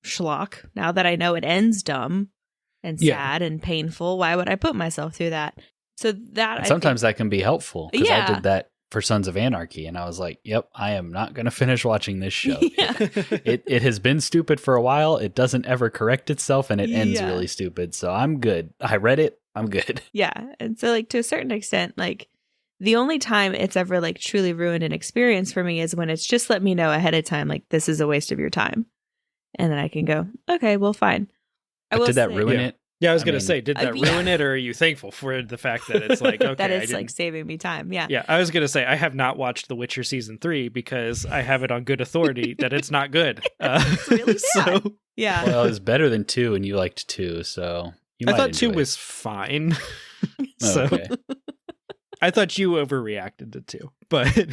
Speaker 3: schlock. Now that I know it ends dumb and sad and painful, why would I put myself through that? So that
Speaker 2: and sometimes that can be helpful, because I did that for Sons of Anarchy, and I was like, yep, I am not going to finish watching this show. It has been stupid for a while. It doesn't ever correct itself, and it ends really stupid. So I'm good. I read it. I'm good.
Speaker 3: Yeah. And so like to a certain extent, like the only time it's ever like truly ruined an experience for me is when it's just let me know ahead of time, like this is a waste of your time. And then I can go, okay, well, fine.
Speaker 2: Did that ruin it?
Speaker 1: Yeah, I was going to say, did that ruin it, or are you thankful for the fact that it's like, okay,
Speaker 3: that it's like saving me time? Yeah.
Speaker 1: Yeah, I was going to say, I have not watched The Witcher season 3 because I have it on good authority that it's not good.
Speaker 3: It's really bad.
Speaker 1: So,
Speaker 3: yeah.
Speaker 2: Well, it was better than 2, and you liked 2, so you might
Speaker 1: I thought 2
Speaker 2: enjoy
Speaker 1: was fine.
Speaker 2: So okay.
Speaker 1: I thought you overreacted to 2, but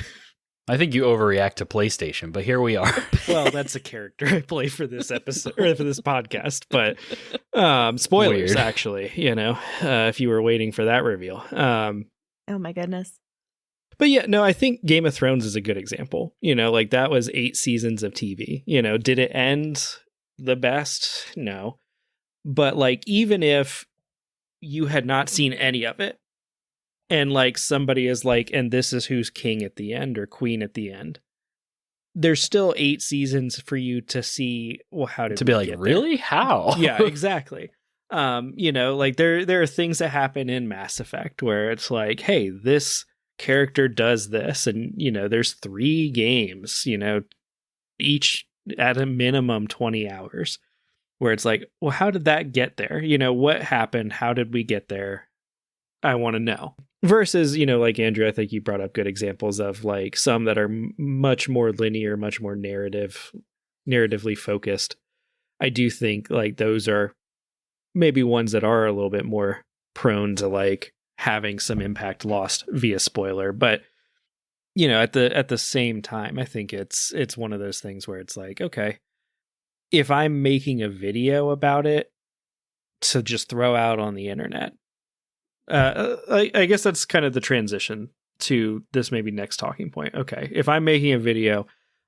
Speaker 2: I think you overreact to PlayStation, but here we are.
Speaker 1: Well, that's a character I play for this episode or for this podcast, but spoilers, actually, if you were waiting for that reveal.
Speaker 3: Oh my goodness.
Speaker 1: But yeah, no, I think Game of Thrones is a good example. Like that was 8 seasons of TV. Did it end the best? No. But like, even if you had not seen any of it, and like somebody is like, and this is who's king at the end or queen at the end, there's still 8 seasons for you to see, well, how did
Speaker 2: to be like, really?
Speaker 1: There?
Speaker 2: How?
Speaker 1: Yeah, exactly. Like there are things that happen in Mass Effect where it's like, hey, this character does this, and there's 3 games, each at a minimum 20 hours, where it's like, well, how did that get there? What happened? How did we get there? I want to know. Versus, like Andrew, I think you brought up good examples of like some that are much more linear, much more narratively focused. I do think like those are maybe ones that are a little bit more prone to like having some impact lost via spoiler. But at the same time, I think it's one of those things where it's like, okay, if I'm making a video about it to just throw out on the internet, I guess that's kind of the transition to this maybe next talking point. Okay, if I'm making a video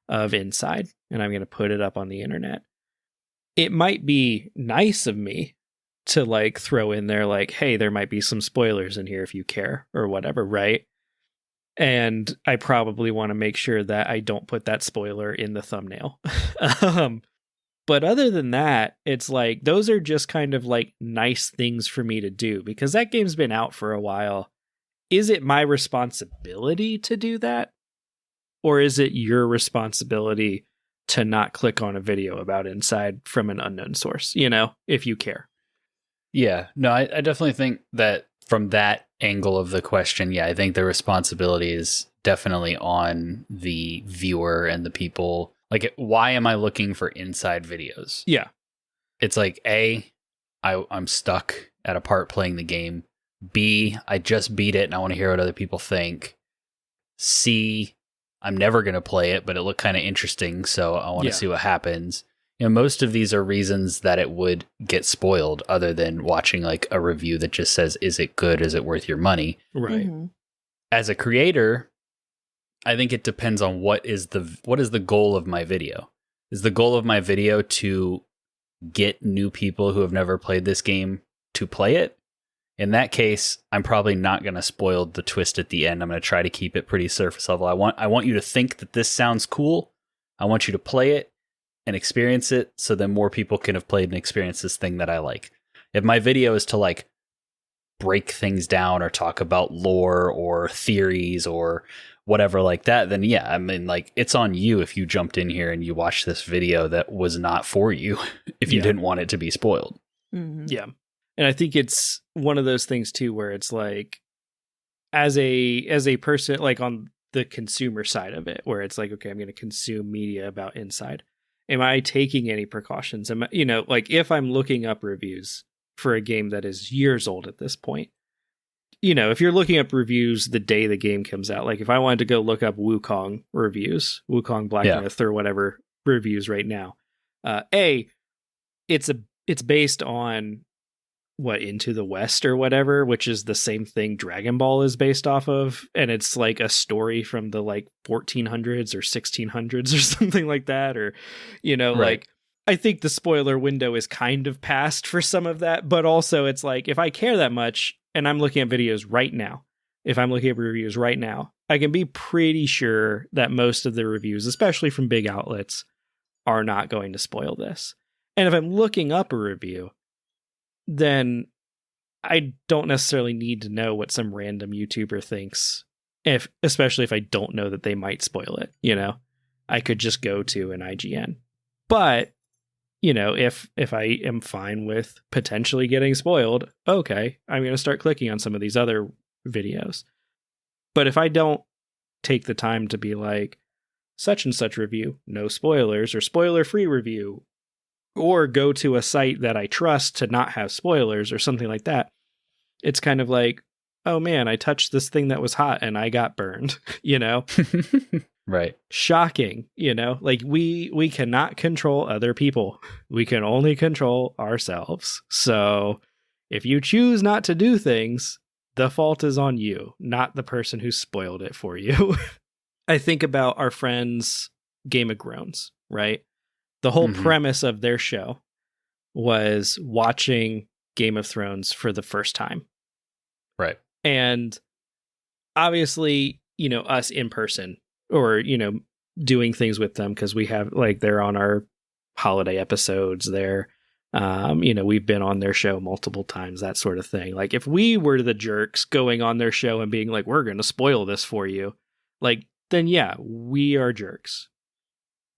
Speaker 1: of Inside and I'm going to put it up on the internet, it might be nice of me to like throw in there like, hey, there might be some spoilers in here if you care or whatever, right? And I probably want to make sure that I don't put that spoiler in the thumbnail. But other than that, it's like those are just kind of like nice things for me to do because that game's been out for a while. Is it my responsibility to do that? Or is it your responsibility to not click on a video about Inside from an unknown source, if you care?
Speaker 2: Yeah, no, I definitely think that from that angle of the question, yeah, I think the responsibility is definitely on the viewer and the people. Like, why am I looking for Inside videos?
Speaker 1: Yeah.
Speaker 2: It's like, A, I'm stuck at a part playing the game. B, I just beat it and I want to hear what other people think. C, I'm never going to play it, but it looked kind of interesting, so I want to see what happens. Most of these are reasons that it would get spoiled other than watching like a review that just says, is it good? Is it worth your money?
Speaker 1: Right.
Speaker 3: Mm-hmm.
Speaker 2: As a creator, I think it depends on what is the goal of my video. Is the goal of my video to get new people who have never played this game to play it? In that case, I'm probably not going to spoil the twist at the end. I'm going to try to keep it pretty surface level. I want you to think that this sounds cool. I want you to play it and experience it so then more people can have played and experienced this thing that I like. If my video is to like break things down or talk about lore or theories or whatever like that, then yeah, I mean, like, it's on you if you jumped in here and you watched this video that was not for you if you didn't want it to be spoiled.
Speaker 3: Mm-hmm.
Speaker 1: Yeah. And I think it's one of those things too where it's like as a person, like on the consumer side of it, where it's like, okay, I'm going to consume media about Inside. Am I taking any precautions? Like if I'm looking up reviews for a game that is years old at this point, if you're looking up reviews the day the game comes out, like if I wanted to go look up Wukong reviews, Wukong Black Myth or whatever reviews right now, it's based on Into the West or whatever, which is the same thing Dragon Ball is based off of, and it's like a story from the like 1400s or 1600s or something like that, or like I think the spoiler window is kind of past for some of that, but also it's like if I care that much and I'm looking at videos right now, if I'm looking at reviews right now, I can be pretty sure that most of the reviews, especially from big outlets, are not going to spoil this. And if I'm looking up a review, then I don't necessarily need to know what some random YouTuber thinks, especially if I don't know that they might spoil it. I could just go to an IGN. But if I am fine with potentially getting spoiled, okay, I'm going to start clicking on some of these other videos. But if I don't take the time to be like, such and such review, no spoilers, or spoiler-free review, or go to a site that I trust to not have spoilers or something like that, it's kind of like, oh man, I touched this thing that was hot and I got burned,
Speaker 2: Right.
Speaker 1: Shocking, like we cannot control other people. We can only control ourselves. So if you choose not to do things, the fault is on you, not the person who spoiled it for you. I think about our friends Game of Thrones, right? The whole premise of their show was watching Game of Thrones for the first time.
Speaker 2: Right.
Speaker 1: And obviously, us in person or, doing things with them because we have like they're on our holiday episodes there. We've been on their show multiple times, that sort of thing. Like if we were the jerks going on their show and being like, we're going to spoil this for you, like, then yeah, we are jerks.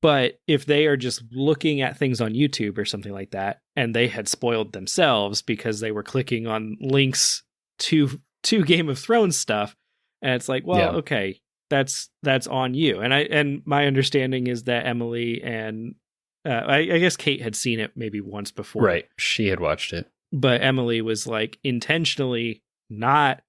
Speaker 1: But if they are just looking at things on YouTube or something like that, and they had spoiled themselves because they were clicking on links to Game of Thrones stuff, and it's like, well, okay, that's on you. And my understanding is that Emily and I guess Kate had seen it maybe once before.
Speaker 2: Right. She had watched it.
Speaker 1: But Emily was like intentionally not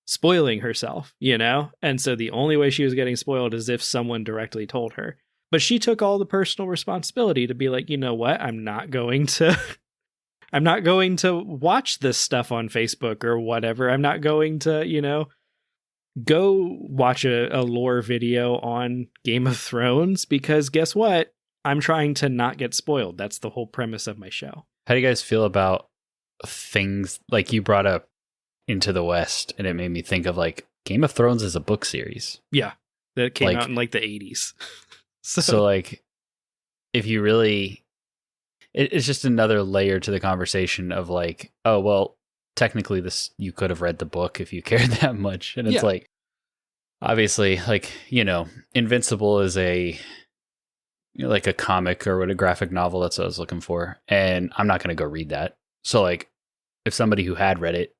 Speaker 1: spoiling herself, you know? And so the only way she was getting spoiled is if someone directly told her. But she took all the personal responsibility to be like, you know what? I'm not going to watch this stuff on Facebook or whatever. I'm not going to, you know, go watch a lore video on Game of Thrones, because guess what? I'm trying to not get spoiled. That's the whole premise of my show.
Speaker 2: How do you guys feel about things like you brought up Into the West, and it made me think of like Game of Thrones is a book series.
Speaker 1: Yeah. That came out in like the 80s.
Speaker 2: So like, if you really, it's just another layer to the conversation of like, oh, well, technically this, you could have read the book if you cared that much. And it's like, obviously, like, you know, Invincible is a, you know, like a comic or what, a graphic novel. That's what I was looking for. And I'm not going to go read that. So like, if somebody who had read it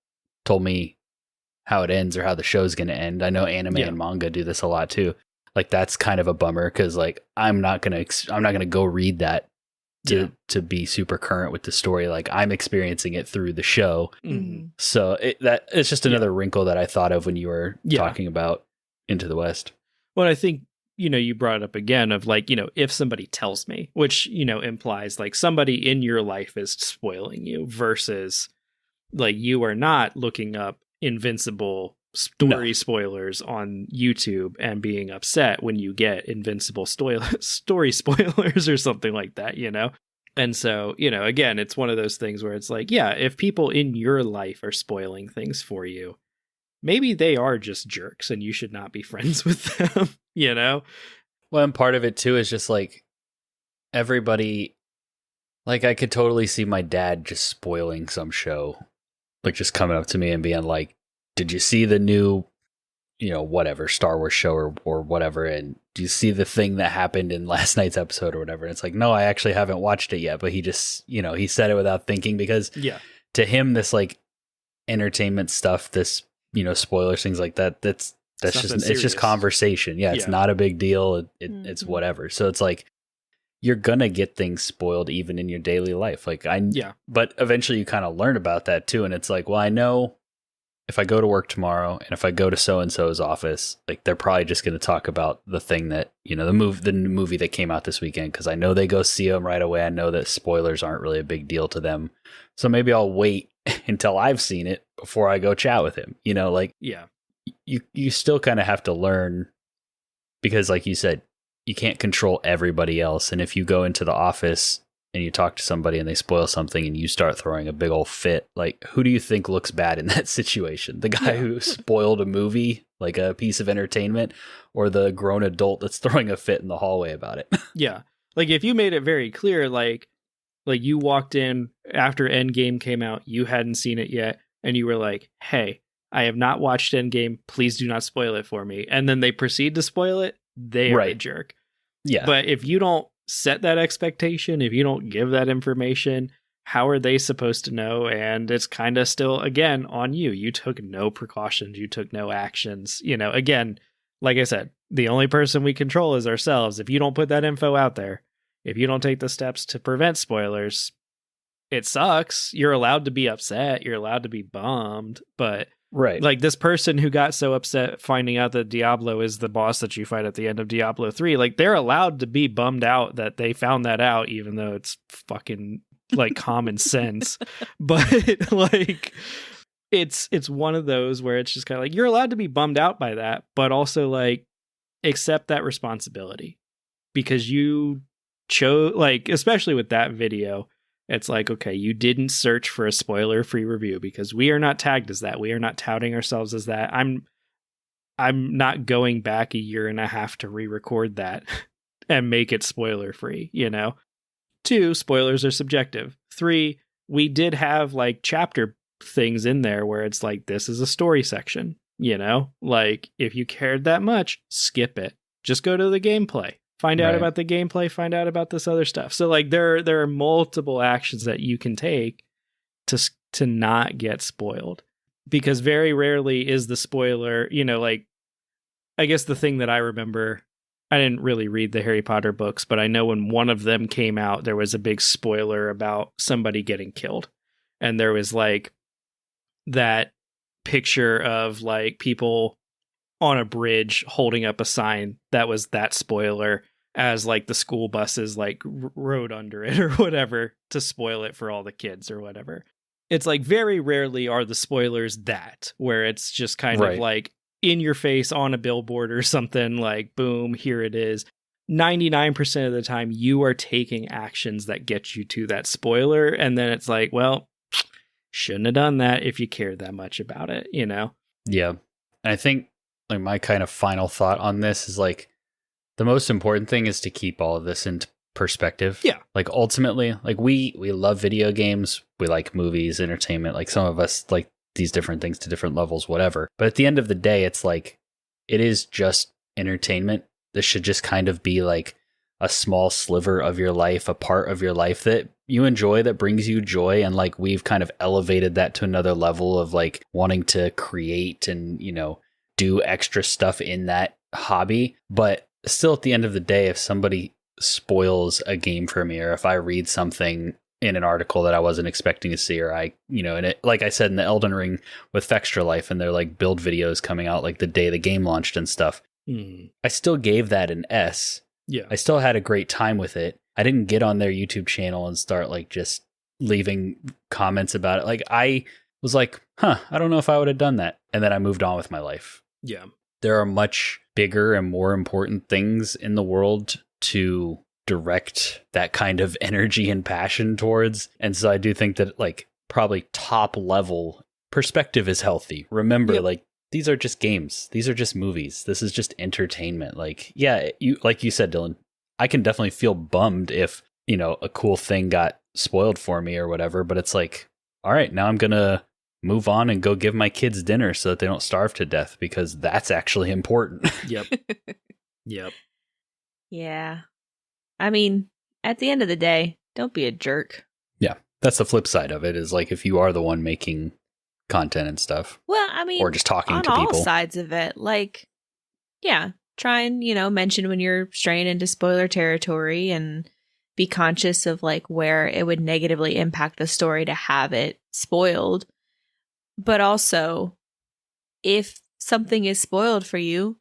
Speaker 2: told me how it ends or how the show's going to end, I know anime and manga do this a lot too. Like, that's kind of a bummer, because like, I'm not going to go read that to be super current with the story. Like, I'm experiencing it through the show.
Speaker 1: Mm-hmm.
Speaker 2: So it's just another wrinkle that I thought of when you were talking about Into the West.
Speaker 1: Well, I think, you know, you brought it up again of like, you know, if somebody tells me, which, you know, implies like somebody in your life is spoiling you, versus like you are not looking up Invincible story spoilers on YouTube and being upset when you get Invincible story spoilers or something like that, you know? And so, you know, again, it's one of those things where it's like, yeah, if people in your life are spoiling things for you, maybe they are just jerks and you should not be friends with them, you know?
Speaker 2: Well, and part of it too is just like, everybody, like, I could totally see my dad just spoiling some show, like just coming up to me and being like, did you see the new, you know, whatever Star Wars show or whatever? And do you see the thing that happened in last night's episode or whatever? And it's like, no, I actually haven't watched it yet, but he just, you know, he said it without thinking, because to him, this like entertainment stuff, this, you know, spoilers, things like that, that's just, it's just conversation. Yeah. It's not a big deal. It's whatever. So it's like, you're going to get things spoiled even in your daily life. Like but eventually you kind of learn about that too. And it's like, well, I know if I go to work tomorrow and if I go to so-and-so's office, like, they're probably just going to talk about the thing that, you know, the movie that came out this weekend, because I know they go see them right away. I know that spoilers aren't really a big deal to them. So maybe I'll wait until I've seen it before I go chat with him, you know, like, you still kind of have to learn, because like you said, you can't control everybody else. And if you go into the office and you talk to somebody and they spoil something and you start throwing a big old fit, like, who do you think looks bad in that situation? The guy who spoiled a movie, like a piece of entertainment, or the grown adult that's throwing a fit in the hallway about it?
Speaker 1: Yeah. Like, if you made it very clear, like you walked in after Endgame came out, you hadn't seen it yet, and you were like, hey, I have not watched Endgame, please do not spoil it for me. And then they proceed to spoil it, they are a jerk.
Speaker 2: Yeah.
Speaker 1: But if you don't set that expectation, if you don't give that information, how are they supposed to know? And it's kind of still, again, on you. You took no precautions. You took no actions. You know, again, like I said, the only person we control is ourselves. If you don't put that info out there, if you don't take the steps to prevent spoilers, it sucks. You're allowed to be upset. You're allowed to be bummed. But like this person who got so upset finding out that Diablo is the boss that you fight at the end of Diablo 3, like, they're allowed to be bummed out that they found that out, even though it's fucking like common sense. But like, it's one of those where it's just kind of like, you're allowed to be bummed out by that, but also like accept that responsibility, because you chose, like, especially with that video, it's like, okay, you didn't search for a spoiler-free review, because we are not tagged as that. We are not touting ourselves as that. I'm not going back a year and a half to re-record that and make it spoiler-free, you know? 2, spoilers are subjective. 3, we did have like chapter things in there where it's like, this is a story section, you know? Like, if you cared that much, skip it. Just go to the gameplay. Find out about the gameplay, find out about this other stuff. So like, there are multiple actions that you can take to not get spoiled, because very rarely is the spoiler, you know, like, I guess the thing that I remember, I didn't really read the Harry Potter books, but I know when one of them came out, there was a big spoiler about somebody getting killed. And there was like that picture of like people on a bridge holding up a sign that was that spoiler as like the school buses like rode under it or whatever to spoil it for all the kids or whatever. It's like very rarely are the spoilers that, where it's just kind of like in your face on a billboard or something, like boom, here it is. 99% of the time you are taking actions that get you to that spoiler, and then it's like, well, shouldn't have done that if you cared that much about it, you know?
Speaker 2: Yeah. And I think like my kind of final thought on this is like the most important thing is to keep all of this into perspective.
Speaker 1: Yeah.
Speaker 2: Like ultimately, like we love video games, we like movies, entertainment, like some of us like these different things to different levels, whatever. But at the end of the day, it's like it is just entertainment. This should just kind of be like a small sliver of your life, a part of your life that you enjoy, that brings you joy. And like we've kind of elevated that to another level of like wanting to create and, you know, do extra stuff in that hobby. But still at the end of the day, if somebody spoils a game for me, or if I read something in an article that I wasn't expecting to see, or I, you know, and it, like I said in the Elden Ring with Fextra Life, and they're like build videos coming out like the day the game launched and stuff. I still gave that an S.
Speaker 1: Yeah.
Speaker 2: I still had a great time with it. I didn't get on their YouTube channel and start like just leaving comments about it. Like I was like, I don't know if I would have done that. And then I moved on with my life.
Speaker 1: Yeah.
Speaker 2: There are much bigger and more important things in the world to direct that kind of energy and passion towards. And so I do think that like probably top level perspective is healthy. Remember, like these are just games. These are just movies. This is just entertainment. Like, yeah, you like you said, Dylan, I can definitely feel bummed if, you know, a cool thing got spoiled for me or whatever, but it's like, all right, now I'm going to move on and go give my kids dinner so that they don't starve to death, because that's actually important.
Speaker 1: Yep. Yep.
Speaker 3: Yeah. I mean, at the end of the day, don't be a jerk.
Speaker 2: Yeah. That's the flip side of it, is like if you are the one making content and stuff.
Speaker 3: Well, I mean,
Speaker 2: or just talking
Speaker 3: on
Speaker 2: to people.
Speaker 3: all sides of it, like, yeah, try and, you know, mention when you're straying into spoiler territory and be conscious of like where it would negatively impact the story to have it spoiled. But also, if something is spoiled for you,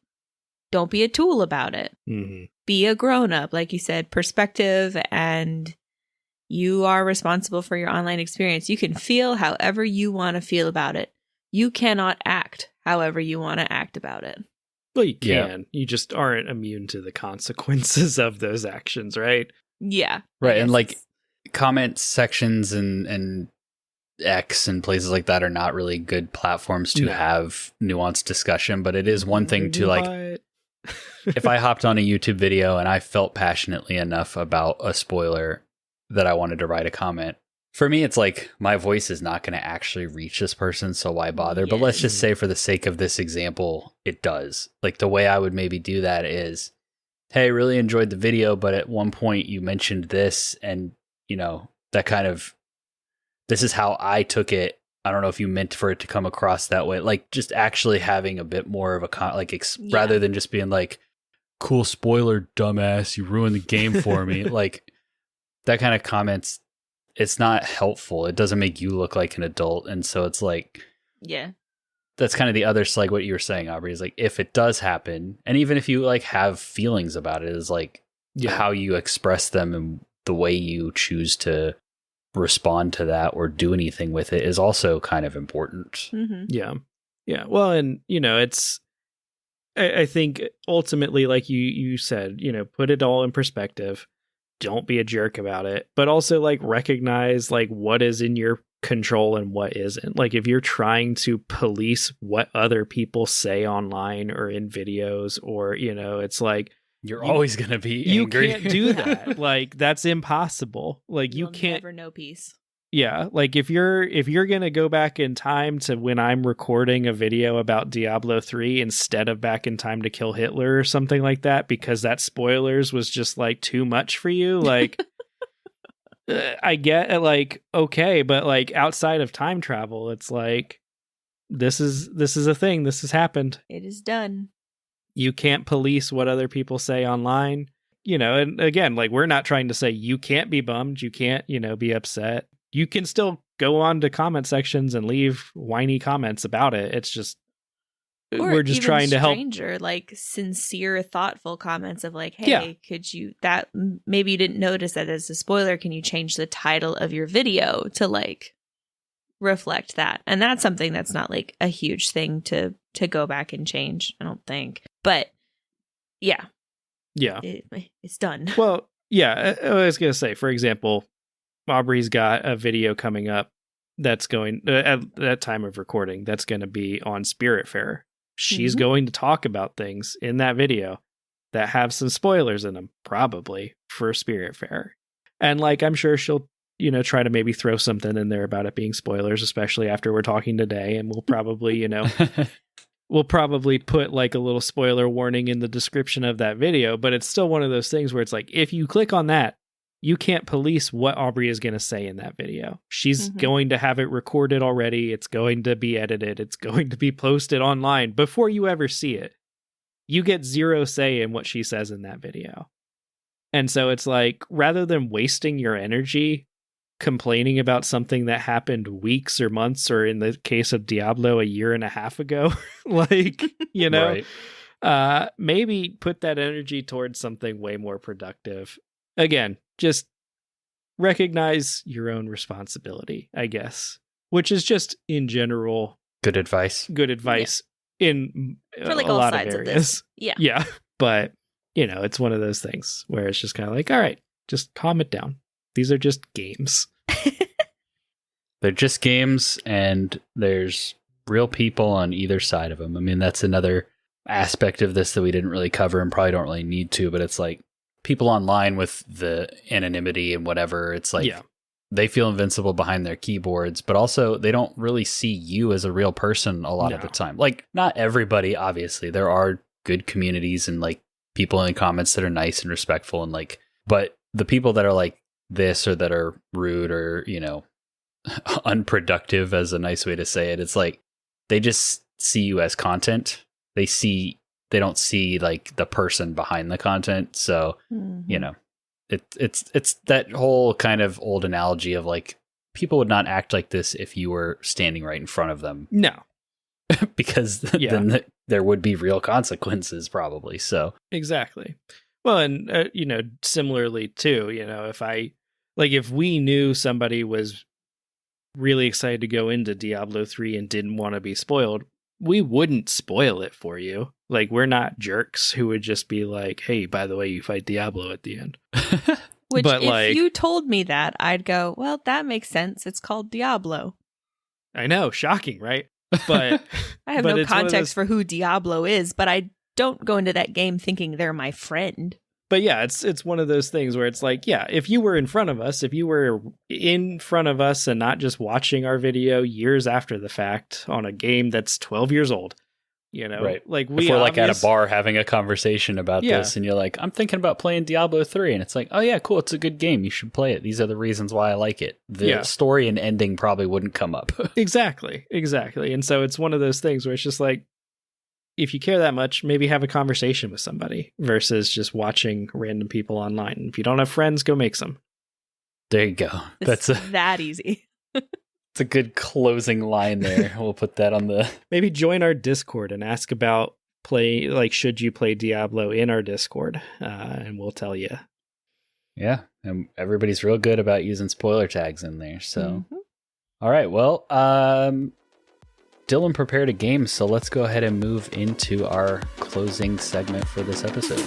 Speaker 3: don't be a tool about it.
Speaker 1: Mm-hmm.
Speaker 3: Be a grown-up, like you said, perspective, and you are responsible for your online experience. You can feel however you want to feel about it. You cannot act however you want to act about it.
Speaker 1: Well, you can. You just aren't immune to the consequences of those actions, right?
Speaker 3: Yeah.
Speaker 2: Right. And like comment sections and X and places like that are not really good platforms to have nuanced discussion, but it is one thing to like, if I hopped on a YouTube video and I felt passionately enough about a spoiler that I wanted to write a comment, for me, it's like my voice is not going to actually reach this person, so why bother? But let's just say for the sake of this example, it does. Like the way I would maybe do that is, hey, really enjoyed the video, but at one point you mentioned this, and, you know, that kind of, this is how I took it. I don't know if you meant for it to come across that way. Like just actually having a bit more of a, rather than just being like, cool spoiler, dumbass, you ruined the game for me. Like that kind of comments, it's not helpful. It doesn't make you look like an adult. And so it's like,
Speaker 3: yeah,
Speaker 2: that's kind of the other, like what you were saying, Aubrey, is like, if it does happen, and even if you like have feelings about it, is like how you express them and the way you choose to respond to that or do anything with it is also kind of important.
Speaker 3: Mm-hmm.
Speaker 1: Yeah. Yeah. Well, and, you know, I think ultimately, like you said, you know, put it all in perspective. Don't be a jerk about it, but also like recognize like what is in your control and what isn't. Like if you're trying to police what other people say online or in videos, or, you know, it's like
Speaker 2: you're always going to be
Speaker 1: angry. You can't do
Speaker 3: that.
Speaker 1: Like that's impossible. Like
Speaker 3: You'll
Speaker 1: you can't
Speaker 3: never know peace.
Speaker 1: Yeah, like if you're going to go back in time to when I'm recording a video about Diablo 3 instead of back in time to kill Hitler or something like that, because that spoilers was just like too much for you, like I get it, like, okay, but like outside of time travel, it's like this is a thing. This has happened.
Speaker 3: It is done.
Speaker 1: You can't police what other people say online, you know, and again, like we're not trying to say you can't be bummed, you can't, you know, be upset. You can still go on to comment sections and leave whiny comments about it. It's just,
Speaker 3: Or
Speaker 1: we're just
Speaker 3: even
Speaker 1: trying to help.
Speaker 3: stranger, like sincere, thoughtful comments of like, hey,
Speaker 1: Yeah.
Speaker 3: could you, that maybe you didn't notice that as a spoiler, can you change the title of your video to like reflect that? And that's something that's not like a huge thing to go back and change, I don't think. But yeah, it's done.
Speaker 1: Well, yeah, I was going to say, for example, Aubrey's got a video coming up that's going, at that time of recording, that's going to be on Spiritfarer. She's going to talk about things in that video that have some spoilers in them, probably, for Spiritfarer. And like, I'm sure she'll, try to maybe throw something in there about it being spoilers, especially after we're talking today. And we'll probably, we'll probably put like a little spoiler warning in the description of that video. But it's still one of those things where it's like, if you click on that, you can't police what Aubrey is going to say in that video. She's going to have it recorded already. It's going to be edited. It's going to be posted online before you ever see it. You get zero say in what she says in that video. And so it's like, rather than wasting your energy complaining about something that happened weeks or months, or in the case of Diablo, a year and a half ago, like, right. Maybe put that energy towards something way more productive. Again, just recognize your own responsibility, I guess, which is just in general
Speaker 2: good advice.
Speaker 1: In
Speaker 3: for like
Speaker 1: a
Speaker 3: all
Speaker 1: lot
Speaker 3: sides
Speaker 1: of
Speaker 3: of
Speaker 1: areas.
Speaker 3: this.
Speaker 1: Yeah. But, it's one of those things where it's just kind of like, all right, just calm it down. These are just games.
Speaker 2: They're just games, and there's real people on either side of them. I mean, that's another aspect of this that we didn't really cover and probably don't really need to, but it's like, people online with the anonymity and whatever, it's like they feel invincible behind their keyboards, but also they don't really see you as a real person a lot of the time. Like, not everybody, obviously. There are good communities and like people in the comments that are nice and respectful and like, but the people that are like this or that are rude or, unproductive, as a nice way to say it, it's like they just see you as content. They don't see like the person behind the content. So, it's that whole kind of old analogy of like, people would not act like this if you were standing right in front of them.
Speaker 1: No.
Speaker 2: Because then there would be real consequences probably. So
Speaker 1: exactly. Well, and, similarly too, if we knew somebody was really excited to go into Diablo 3 and didn't want to be spoiled, we wouldn't spoil it for you. Like, we're not jerks who would just be like, hey, by the way, you fight Diablo at the end.
Speaker 3: Which,
Speaker 1: but
Speaker 3: if you told me that, I'd go, well, that makes sense. It's called Diablo.
Speaker 1: I know, shocking, right? But
Speaker 3: I have no context for who Diablo is, but I don't go into that game thinking they're my friend.
Speaker 1: But yeah, it's one of those things where it's like, yeah, if you were in front of us and not just watching our video years after the fact on a game that's 12 years old,
Speaker 2: right.
Speaker 1: Like
Speaker 2: if we're like at a bar having a conversation about this and you're like, I'm thinking about playing Diablo 3, and it's like, oh yeah, cool, it's a good game, you should play it. These are the reasons why I like it. The story and ending probably wouldn't come up.
Speaker 1: Exactly. And so it's one of those things where it's just like, if you care that much, maybe have a conversation with somebody versus just watching random people online. If you don't have friends, go make some.
Speaker 2: There you go.
Speaker 3: That's that easy.
Speaker 2: It's a good closing line there. We'll put that on the...
Speaker 1: Maybe join our Discord and ask about should you play Diablo in our Discord? And we'll tell you.
Speaker 2: Yeah. And everybody's real good about using spoiler tags in there. So, All right. Well, Dylan prepared a game, so let's go ahead and move into our closing segment for this episode.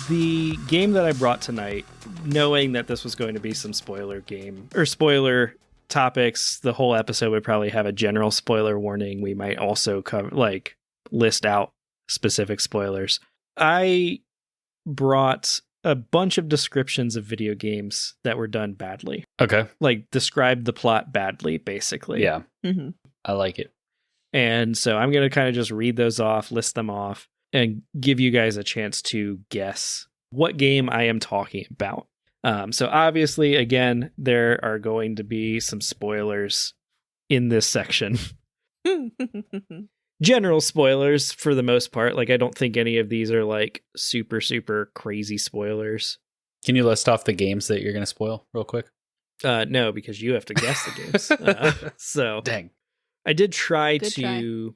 Speaker 1: The game that I brought tonight, knowing that this was going to be some spoiler topics, the whole episode would probably have a general spoiler warning. We might also list out specific spoilers. I brought a bunch of descriptions of video games that were done badly.
Speaker 2: Okay.
Speaker 1: Like, describe the plot badly, basically.
Speaker 2: Yeah. I like it.
Speaker 1: And so I'm going to kind of just read those off, list them off. and give you guys a chance to guess what game I am talking about. So obviously, again, there are going to be some spoilers in this section. General spoilers for the most part. Like, I don't think any of these are like super, super crazy spoilers.
Speaker 2: Can you list off the games that you're going to spoil real quick?
Speaker 1: No, because you have to guess the games. So
Speaker 2: Dang.
Speaker 1: I did try
Speaker 3: Good
Speaker 1: to,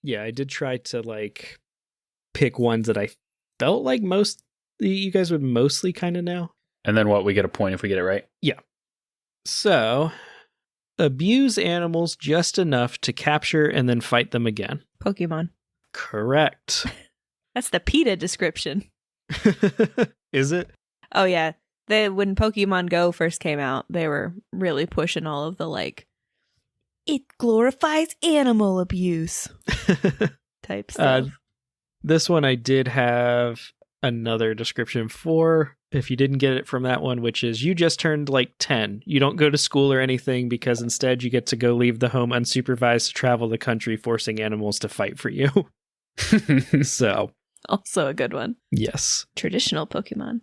Speaker 1: yeah, I did try to like pick ones that I felt like most you guys would mostly kind of know.
Speaker 2: And then what? We get a point if we get it right?
Speaker 1: So, abuse animals just enough to capture and then fight them again.
Speaker 3: Pokemon.
Speaker 1: Correct.
Speaker 3: That's the PETA description.
Speaker 1: Is it?
Speaker 3: Oh, yeah. When Pokemon Go first came out, they were really pushing all of the like, it glorifies animal abuse type stuff.
Speaker 1: This one I did have another description for, if you didn't get it from that one, which is you just turned like 10. You don't go to school or anything because instead you get to go leave the home unsupervised to travel the country, forcing animals to fight for you. So,
Speaker 3: Also a good one.
Speaker 1: yes.
Speaker 3: Traditional Pokemon.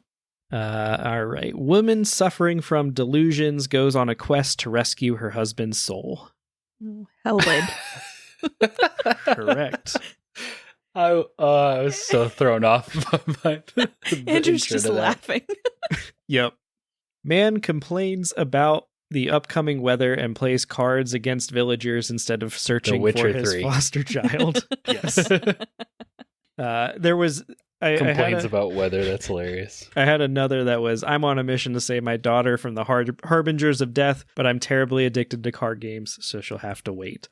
Speaker 1: All right. Woman suffering from delusions goes on a quest to rescue her husband's soul.
Speaker 3: Hellblade.
Speaker 1: Correct.
Speaker 2: I was so thrown off by the
Speaker 3: Andrew's
Speaker 2: intro
Speaker 3: just
Speaker 2: to that.
Speaker 3: laughing.
Speaker 1: Yep. Man complains about the upcoming weather and plays cards against villagers instead of searching for
Speaker 2: Witcher
Speaker 1: his
Speaker 2: 3.
Speaker 1: foster child. Yes. There was
Speaker 2: Complains about weather. That's hilarious.
Speaker 1: I had another that was, I'm on a mission to save my daughter from the harbingers of death, but I'm terribly addicted to card games, so she'll have to wait.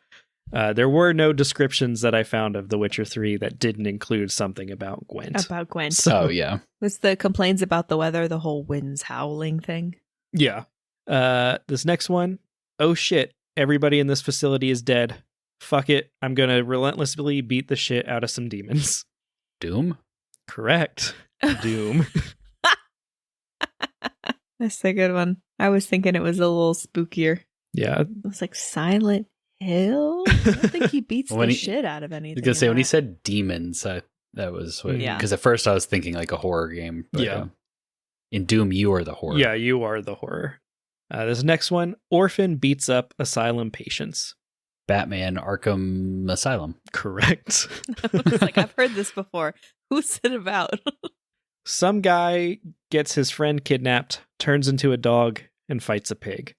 Speaker 1: There were no descriptions that I found of The Witcher 3 that didn't include something about Gwent.
Speaker 3: About Gwent.
Speaker 1: So,
Speaker 2: Oh, yeah.
Speaker 3: Was the complaints about the weather the whole winds howling thing?
Speaker 1: yeah. This next one, oh shit, everybody in this facility is dead. Fuck it, I'm gonna relentlessly beat the shit out of some demons.
Speaker 2: Doom?
Speaker 1: Correct. Doom.
Speaker 3: That's a good one. I was thinking it was a little spookier.
Speaker 1: Yeah.
Speaker 3: It was like Silent Hill? I don't think he beats
Speaker 2: When
Speaker 3: the
Speaker 2: he-
Speaker 3: shit out of
Speaker 2: I
Speaker 3: anything.
Speaker 2: was going to say, when he
Speaker 3: in that.
Speaker 2: said demons, that was what...
Speaker 3: Yeah.
Speaker 2: Because at first I was thinking like a horror game. But,
Speaker 1: Yeah.
Speaker 2: In Doom, you are the horror.
Speaker 1: Yeah, you are the horror. This next one, orphan beats up asylum patients.
Speaker 2: Batman Arkham Asylum.
Speaker 1: Correct.
Speaker 3: I was like, I've heard this before. Who's it about?
Speaker 1: Some guy gets his friend kidnapped, turns into a dog, and fights a pig.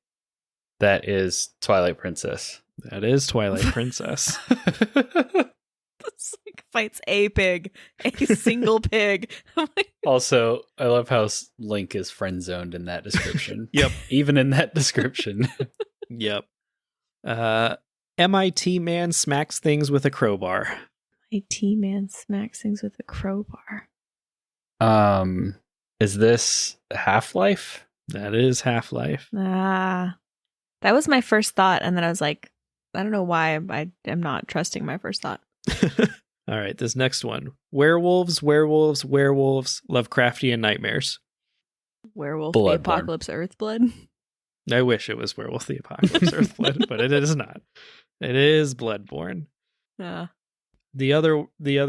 Speaker 2: That is Twilight Princess.
Speaker 1: That is Twilight Princess.
Speaker 3: It's like fights a pig, a single pig. I'm like,
Speaker 2: Also, I love how Link is friend zoned in that description.
Speaker 1: Yep.
Speaker 2: Even in that description.
Speaker 1: Yep. MIT man smacks things with a crowbar.
Speaker 3: IT man smacks things with a crowbar.
Speaker 2: Is this Half-Life?
Speaker 1: That is Half-Life.
Speaker 3: That was my first thought, and then I was like, I don't know why I am not trusting my first thought.
Speaker 1: All right, this next one. Werewolves, werewolves, werewolves, Lovecraftian nightmares.
Speaker 3: Werewolf
Speaker 2: Bloodborne.
Speaker 3: the Apocalypse Earthblood.
Speaker 1: I wish it was Werewolf the Apocalypse Earthblood, but it is not. It is Bloodborne.
Speaker 3: Yeah.
Speaker 1: The other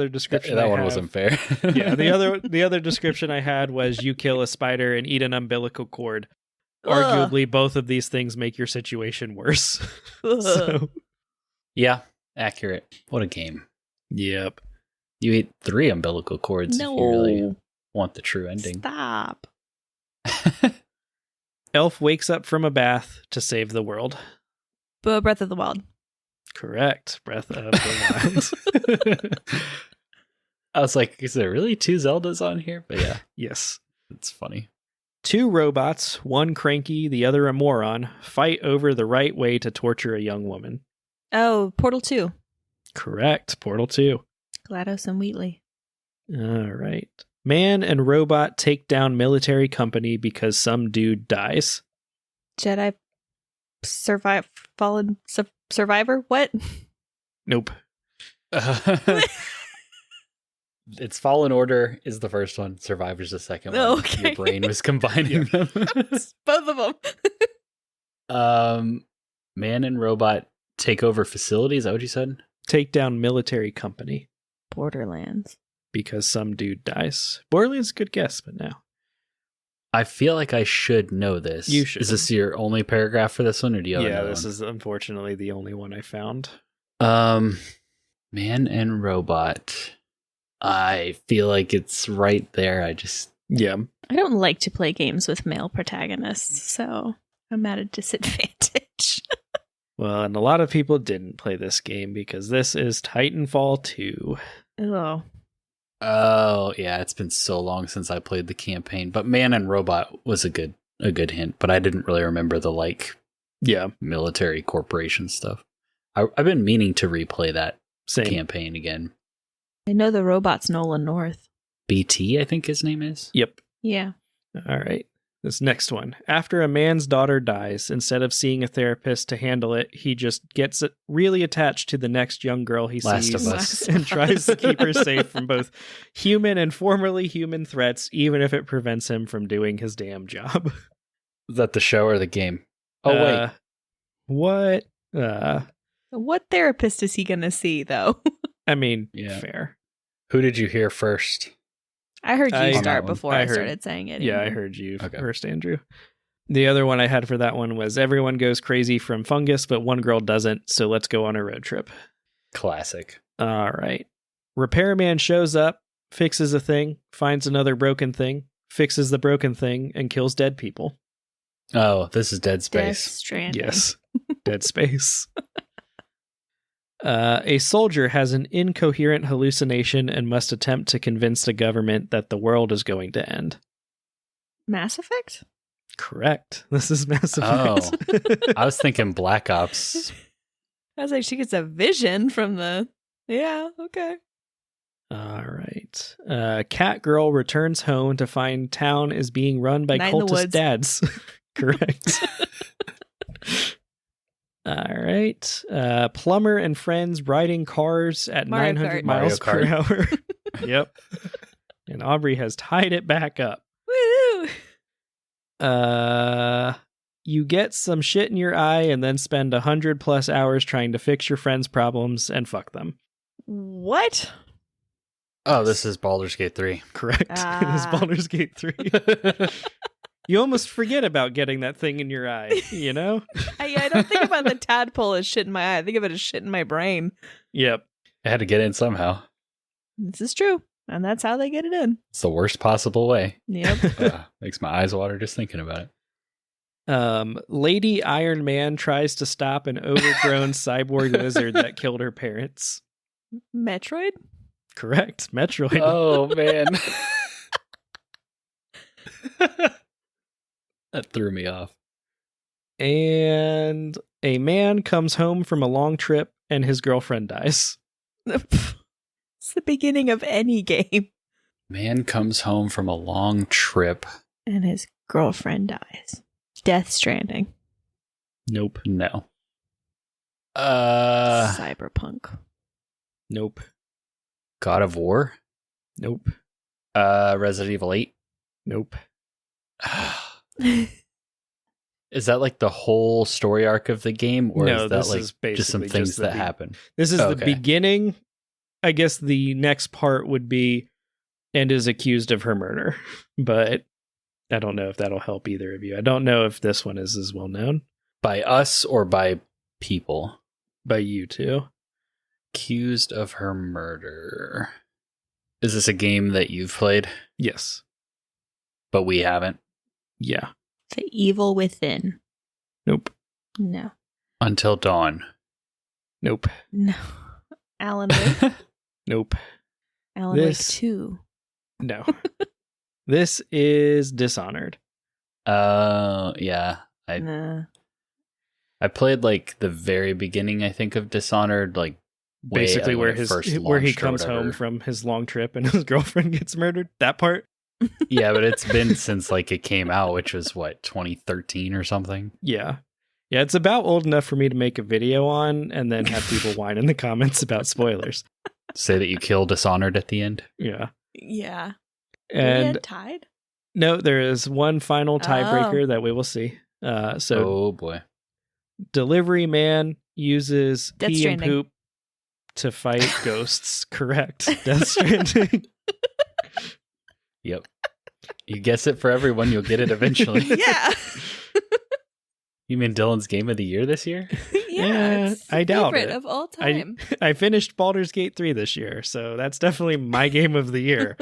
Speaker 1: description
Speaker 2: That
Speaker 1: I
Speaker 2: one
Speaker 1: have-
Speaker 2: wasn't fair.
Speaker 1: Yeah, the other description I had was you kill a spider and eat an umbilical cord. Arguably, both of these things make your situation worse. So,
Speaker 2: Yeah, accurate. What a game.
Speaker 1: yep.
Speaker 2: You eat 3 umbilical cords
Speaker 3: No.
Speaker 2: if you really want the true ending.
Speaker 3: Stop.
Speaker 1: Elf wakes up from a bath to save the world.
Speaker 3: Breath of the Wild.
Speaker 1: Correct. Breath of the Wild.
Speaker 2: I was like, is there really 2 Zeldas on here? But yeah,
Speaker 1: Yes.
Speaker 2: it's funny.
Speaker 1: 2 robots, one cranky, the other a moron, fight over the right way to torture a young woman.
Speaker 3: Oh, Portal 2.
Speaker 1: Correct. Portal 2.
Speaker 3: GLaDOS and Wheatley.
Speaker 1: All right. Man and robot take down military company because some dude dies.
Speaker 3: Jedi Survivor? What?
Speaker 1: Nope.
Speaker 2: It's Fallen Order is the first one. Survivor's the second
Speaker 3: Oh,
Speaker 2: one.
Speaker 3: okay.
Speaker 2: Your brain was combining them.
Speaker 3: Both of them.
Speaker 2: Man and robot take over facilities. Is that what you said?
Speaker 1: Take down military company.
Speaker 3: Borderlands.
Speaker 1: because some dude dies. Borderlands, good guess, but no.
Speaker 2: I feel like I should know this.
Speaker 1: You should.
Speaker 2: Is this your only paragraph for this one, or do you have
Speaker 1: Yeah,
Speaker 2: another
Speaker 1: this
Speaker 2: one?
Speaker 1: is unfortunately the only one I found.
Speaker 2: Man and robot. I feel like it's right there.
Speaker 1: Yeah.
Speaker 3: I don't like to play games with male protagonists, so I'm at a disadvantage.
Speaker 1: Well, and a lot of people didn't play this game because this is Titanfall 2.
Speaker 2: Oh, yeah, it's been so long since I played the campaign. But Man and Robot was a good hint, but I didn't really remember the
Speaker 1: Yeah,
Speaker 2: military corporation stuff. I've been meaning to replay that
Speaker 1: same.
Speaker 2: campaign again.
Speaker 3: I know the robot's Nolan North.
Speaker 2: BT, I think his name is.
Speaker 1: Yep.
Speaker 3: Yeah.
Speaker 1: All right. This next one. After a man's daughter dies, instead of seeing a therapist to handle it, he just gets really attached to the next young girl he
Speaker 2: Last
Speaker 1: sees
Speaker 2: of Us.
Speaker 1: and tries to keep her safe from both human and formerly human threats, even if it prevents him from doing his damn job.
Speaker 2: Is that the show or the game? Oh, wait.
Speaker 1: What?
Speaker 3: What therapist is he going to see, though?
Speaker 1: I mean,
Speaker 2: Yeah.
Speaker 1: fair.
Speaker 2: Who did you hear first?
Speaker 3: I heard you
Speaker 1: I-
Speaker 3: start
Speaker 2: On that one.
Speaker 3: before
Speaker 1: I
Speaker 3: I
Speaker 1: heard-
Speaker 3: started saying it.
Speaker 1: Yeah, I
Speaker 3: even.
Speaker 1: heard you
Speaker 2: Okay.
Speaker 1: first, Andrew. The other one I had for that one was everyone goes crazy from fungus, but one girl doesn't, so let's go on a road trip.
Speaker 2: Classic.
Speaker 1: All right. Repairman shows up, fixes a thing, finds another broken thing, fixes the broken thing, and kills dead people.
Speaker 2: Oh, this is Dead
Speaker 3: Death
Speaker 2: Space.
Speaker 3: Stranding.
Speaker 1: Yes. Dead Space. A soldier has an incoherent hallucination and must attempt to convince the government that the world is going to end.
Speaker 3: Mass Effect?
Speaker 1: Correct. This is Mass
Speaker 2: Oh.
Speaker 1: Effect.
Speaker 2: I was thinking Black Ops.
Speaker 3: I was like, she gets a vision from the. Yeah, okay.
Speaker 1: All right. Cat girl returns home to find town is being run by
Speaker 3: Night in the
Speaker 1: cultist
Speaker 3: Woods.
Speaker 1: dads. Correct. All right. Plumber and friends riding cars at
Speaker 3: Mario
Speaker 1: 900
Speaker 3: Kart.
Speaker 1: miles per
Speaker 2: Mario
Speaker 1: hour. Yep. And Aubrey has tied it back up.
Speaker 3: Woo!
Speaker 1: You get some shit in your eye and then spend 100+ hours trying to fix your friends' problems and fuck them.
Speaker 3: What?
Speaker 2: Oh, this is Baldur's Gate 3.
Speaker 1: Correct. It is
Speaker 3: Ah.
Speaker 1: Baldur's Gate 3. You almost forget about getting that thing in your eye, you know?
Speaker 3: I don't think about the tadpole as shit in my eye. I think of it as shit in my brain.
Speaker 1: Yep.
Speaker 2: I had to get in somehow.
Speaker 3: This is true. And that's how they get it in.
Speaker 2: It's the worst possible way.
Speaker 3: Yep.
Speaker 2: Makes my eyes water just thinking about it.
Speaker 1: Lady Iron Man tries to stop an overgrown cyborg lizard that killed her parents.
Speaker 3: Metroid?
Speaker 1: Correct. Metroid.
Speaker 2: Oh, man. That threw me off.
Speaker 1: And a man comes home from a long trip and his girlfriend dies.
Speaker 3: It's the beginning of any game.
Speaker 2: Man comes home from a long trip.
Speaker 3: And his girlfriend dies. Death Stranding.
Speaker 1: Nope.
Speaker 2: No.
Speaker 3: Cyberpunk.
Speaker 1: Nope.
Speaker 2: God of War?
Speaker 1: Nope.
Speaker 2: Resident Evil 8?
Speaker 1: Nope.
Speaker 2: Is that like the whole story arc of the game? Or
Speaker 1: No,
Speaker 2: is that
Speaker 1: this
Speaker 2: like
Speaker 1: is
Speaker 2: just some
Speaker 1: basically
Speaker 2: things
Speaker 1: just the
Speaker 2: that
Speaker 1: be-
Speaker 2: happen?
Speaker 1: This is
Speaker 2: Okay.
Speaker 1: the beginning. I guess the next part would be and is accused of her murder. But I don't know if that'll help either of you. I don't know if this one is as well known
Speaker 2: By us or by people?
Speaker 1: by you two.
Speaker 2: Accused of her murder. Is this a game that you've played,
Speaker 1: Yes.
Speaker 2: but we haven't?
Speaker 1: Yeah.
Speaker 3: The Evil Within.
Speaker 1: Nope.
Speaker 3: No.
Speaker 2: Until Dawn.
Speaker 1: Nope.
Speaker 3: No. Alan Wake.
Speaker 1: Nope.
Speaker 3: Alan
Speaker 1: This-
Speaker 3: Wake 2.
Speaker 1: No. This is Dishonored.
Speaker 2: Yeah.
Speaker 3: Nah.
Speaker 2: I played like the very beginning, I think, of Dishonored, like way
Speaker 1: Basically
Speaker 2: when
Speaker 1: where
Speaker 2: it
Speaker 1: his
Speaker 2: first
Speaker 1: where he
Speaker 2: launched or
Speaker 1: comes
Speaker 2: whatever.
Speaker 1: home from his long trip and his girlfriend gets murdered. That part?
Speaker 2: Yeah, but it's been since like it came out, which was what, 2013 or something.
Speaker 1: Yeah. Yeah, it's about old enough for me to make a video on and then have people whine in the comments about spoilers.
Speaker 2: Say that you kill Dishonored at the end.
Speaker 1: Yeah.
Speaker 3: Yeah.
Speaker 1: And
Speaker 3: tied?
Speaker 1: no, there is one final tiebreaker that we will see. So
Speaker 2: Oh boy.
Speaker 1: delivery man uses
Speaker 3: Death
Speaker 1: pee and
Speaker 3: Stranding.
Speaker 1: poop. to fight ghosts. Correct. Death Stranding.
Speaker 2: Yep. You guess it for everyone, you'll get it eventually.
Speaker 3: Yeah.
Speaker 2: You mean Dylan's game of the year this year?
Speaker 3: Yeah, it's the
Speaker 1: I doubt
Speaker 3: favorite
Speaker 1: it.
Speaker 3: of all time.
Speaker 1: I finished Baldur's Gate 3 this year, so that's definitely my game of the year.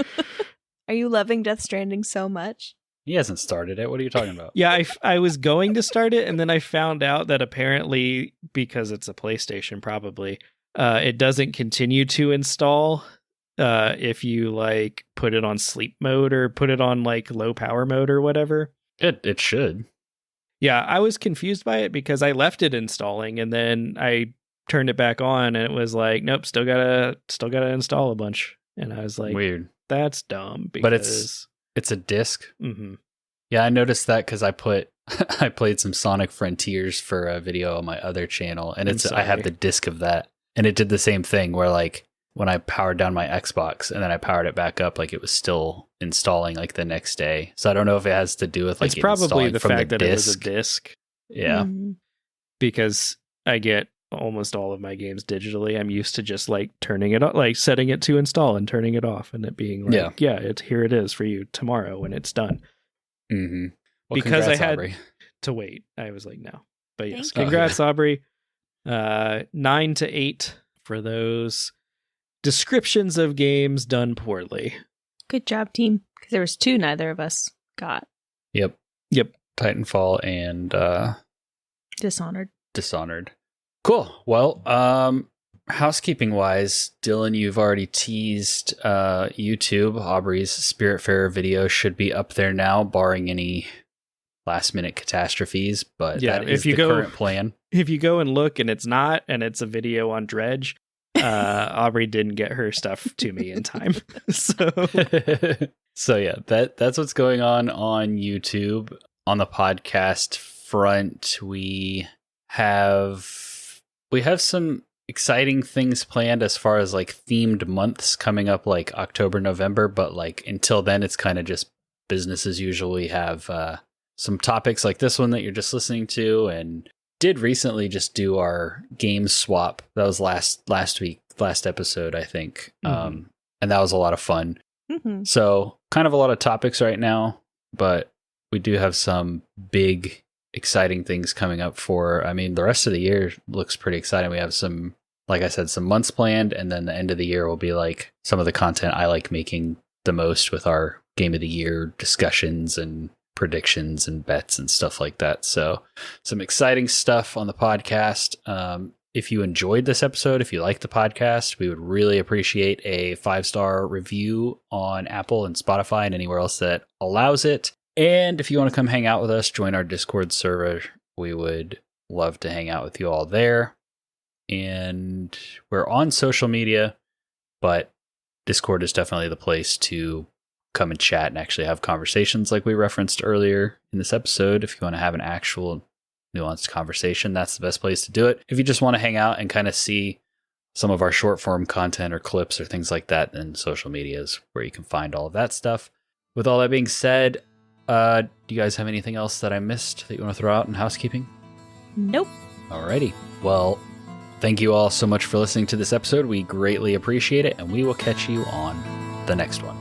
Speaker 4: Are you loving Death Stranding so much?
Speaker 2: He hasn't started it. What are you talking about?
Speaker 1: Yeah, I was going to start it, and then I found out that apparently, because it's a PlayStation probably, it doesn't continue to install if you like put it on sleep mode or put it on like low power mode or whatever.
Speaker 2: It should.
Speaker 1: Yeah, I was confused by it because I left it installing and then I turned it back on and it was like, nope, still gotta install a bunch. And I was like,
Speaker 2: Weird.
Speaker 1: That's dumb. Because...
Speaker 2: But it's a disc.
Speaker 1: Mm-hmm.
Speaker 2: Yeah, I noticed that because I played some Sonic Frontiers for a video on my other channel, and I have the disc of that, and it did the same thing where like when I powered down my Xbox and then I powered it back up, like it was still installing like the next day. So I don't know if it has to do with like
Speaker 1: it's probably the fact
Speaker 2: that
Speaker 1: it was a disc.
Speaker 2: Yeah,
Speaker 1: because I get almost all of my games digitally. I'm used to just like turning it on, like setting it to install and turning it off, and it being like, here it is for you tomorrow when it's done.
Speaker 2: Mm-hmm. Well,
Speaker 1: because I had
Speaker 2: Aubrey.
Speaker 1: to wait. I was like, no. But yes,
Speaker 4: Thank you.
Speaker 1: congrats, Aubrey. 9 to 8 for those descriptions of games done poorly.
Speaker 4: Good job, team. Because there was 2 neither of us got.
Speaker 2: Yep. Titanfall and
Speaker 4: Dishonored.
Speaker 2: Cool. Well, housekeeping wise, Dylan, you've already teased YouTube. Aubrey's Spiritfarer video should be up there now, barring any last minute catastrophes. But that is the current plan.
Speaker 1: If you go and look and it's not, and it's a video on Dredge, Aubrey didn't get her stuff to me in time.
Speaker 2: So yeah, that's what's going on YouTube. On the podcast front, we have some exciting things planned as far as like themed months coming up, like October, November, but like until then it's kind of just business as usual. We have some topics like this one that you're just listening to, and did recently just do our game swap. That was last episode, I think. And that was a lot of fun.
Speaker 4: Mm-hmm.
Speaker 2: So kind of a lot of topics right now, but we do have some big exciting things coming up the rest of the year looks pretty exciting. We have some, like I said, some months planned, and then the end of the year will be like some of the content I like making the most with our game of the year discussions and predictions and bets and stuff like that. So some exciting stuff on the podcast. If you enjoyed this episode, if you like the podcast, we would really appreciate a 5-star review on Apple and Spotify and anywhere else that allows it. And if you want to come hang out with us, join our Discord server. We would love to hang out with you all there. And we're on social media, but Discord is definitely the place to come and chat and actually have conversations like we referenced earlier in this episode. If you want to have an actual nuanced conversation, that's the best place to do it. If you just want to hang out and kind of see some of our short form content or clips or things like that, then social media is where you can find all of that stuff. With all that being said, do you guys have anything else that I missed that you want to throw out in housekeeping?
Speaker 4: Nope.
Speaker 2: Alrighty. Well, thank you all so much for listening to this episode. We greatly appreciate it, and we will catch you on the next one.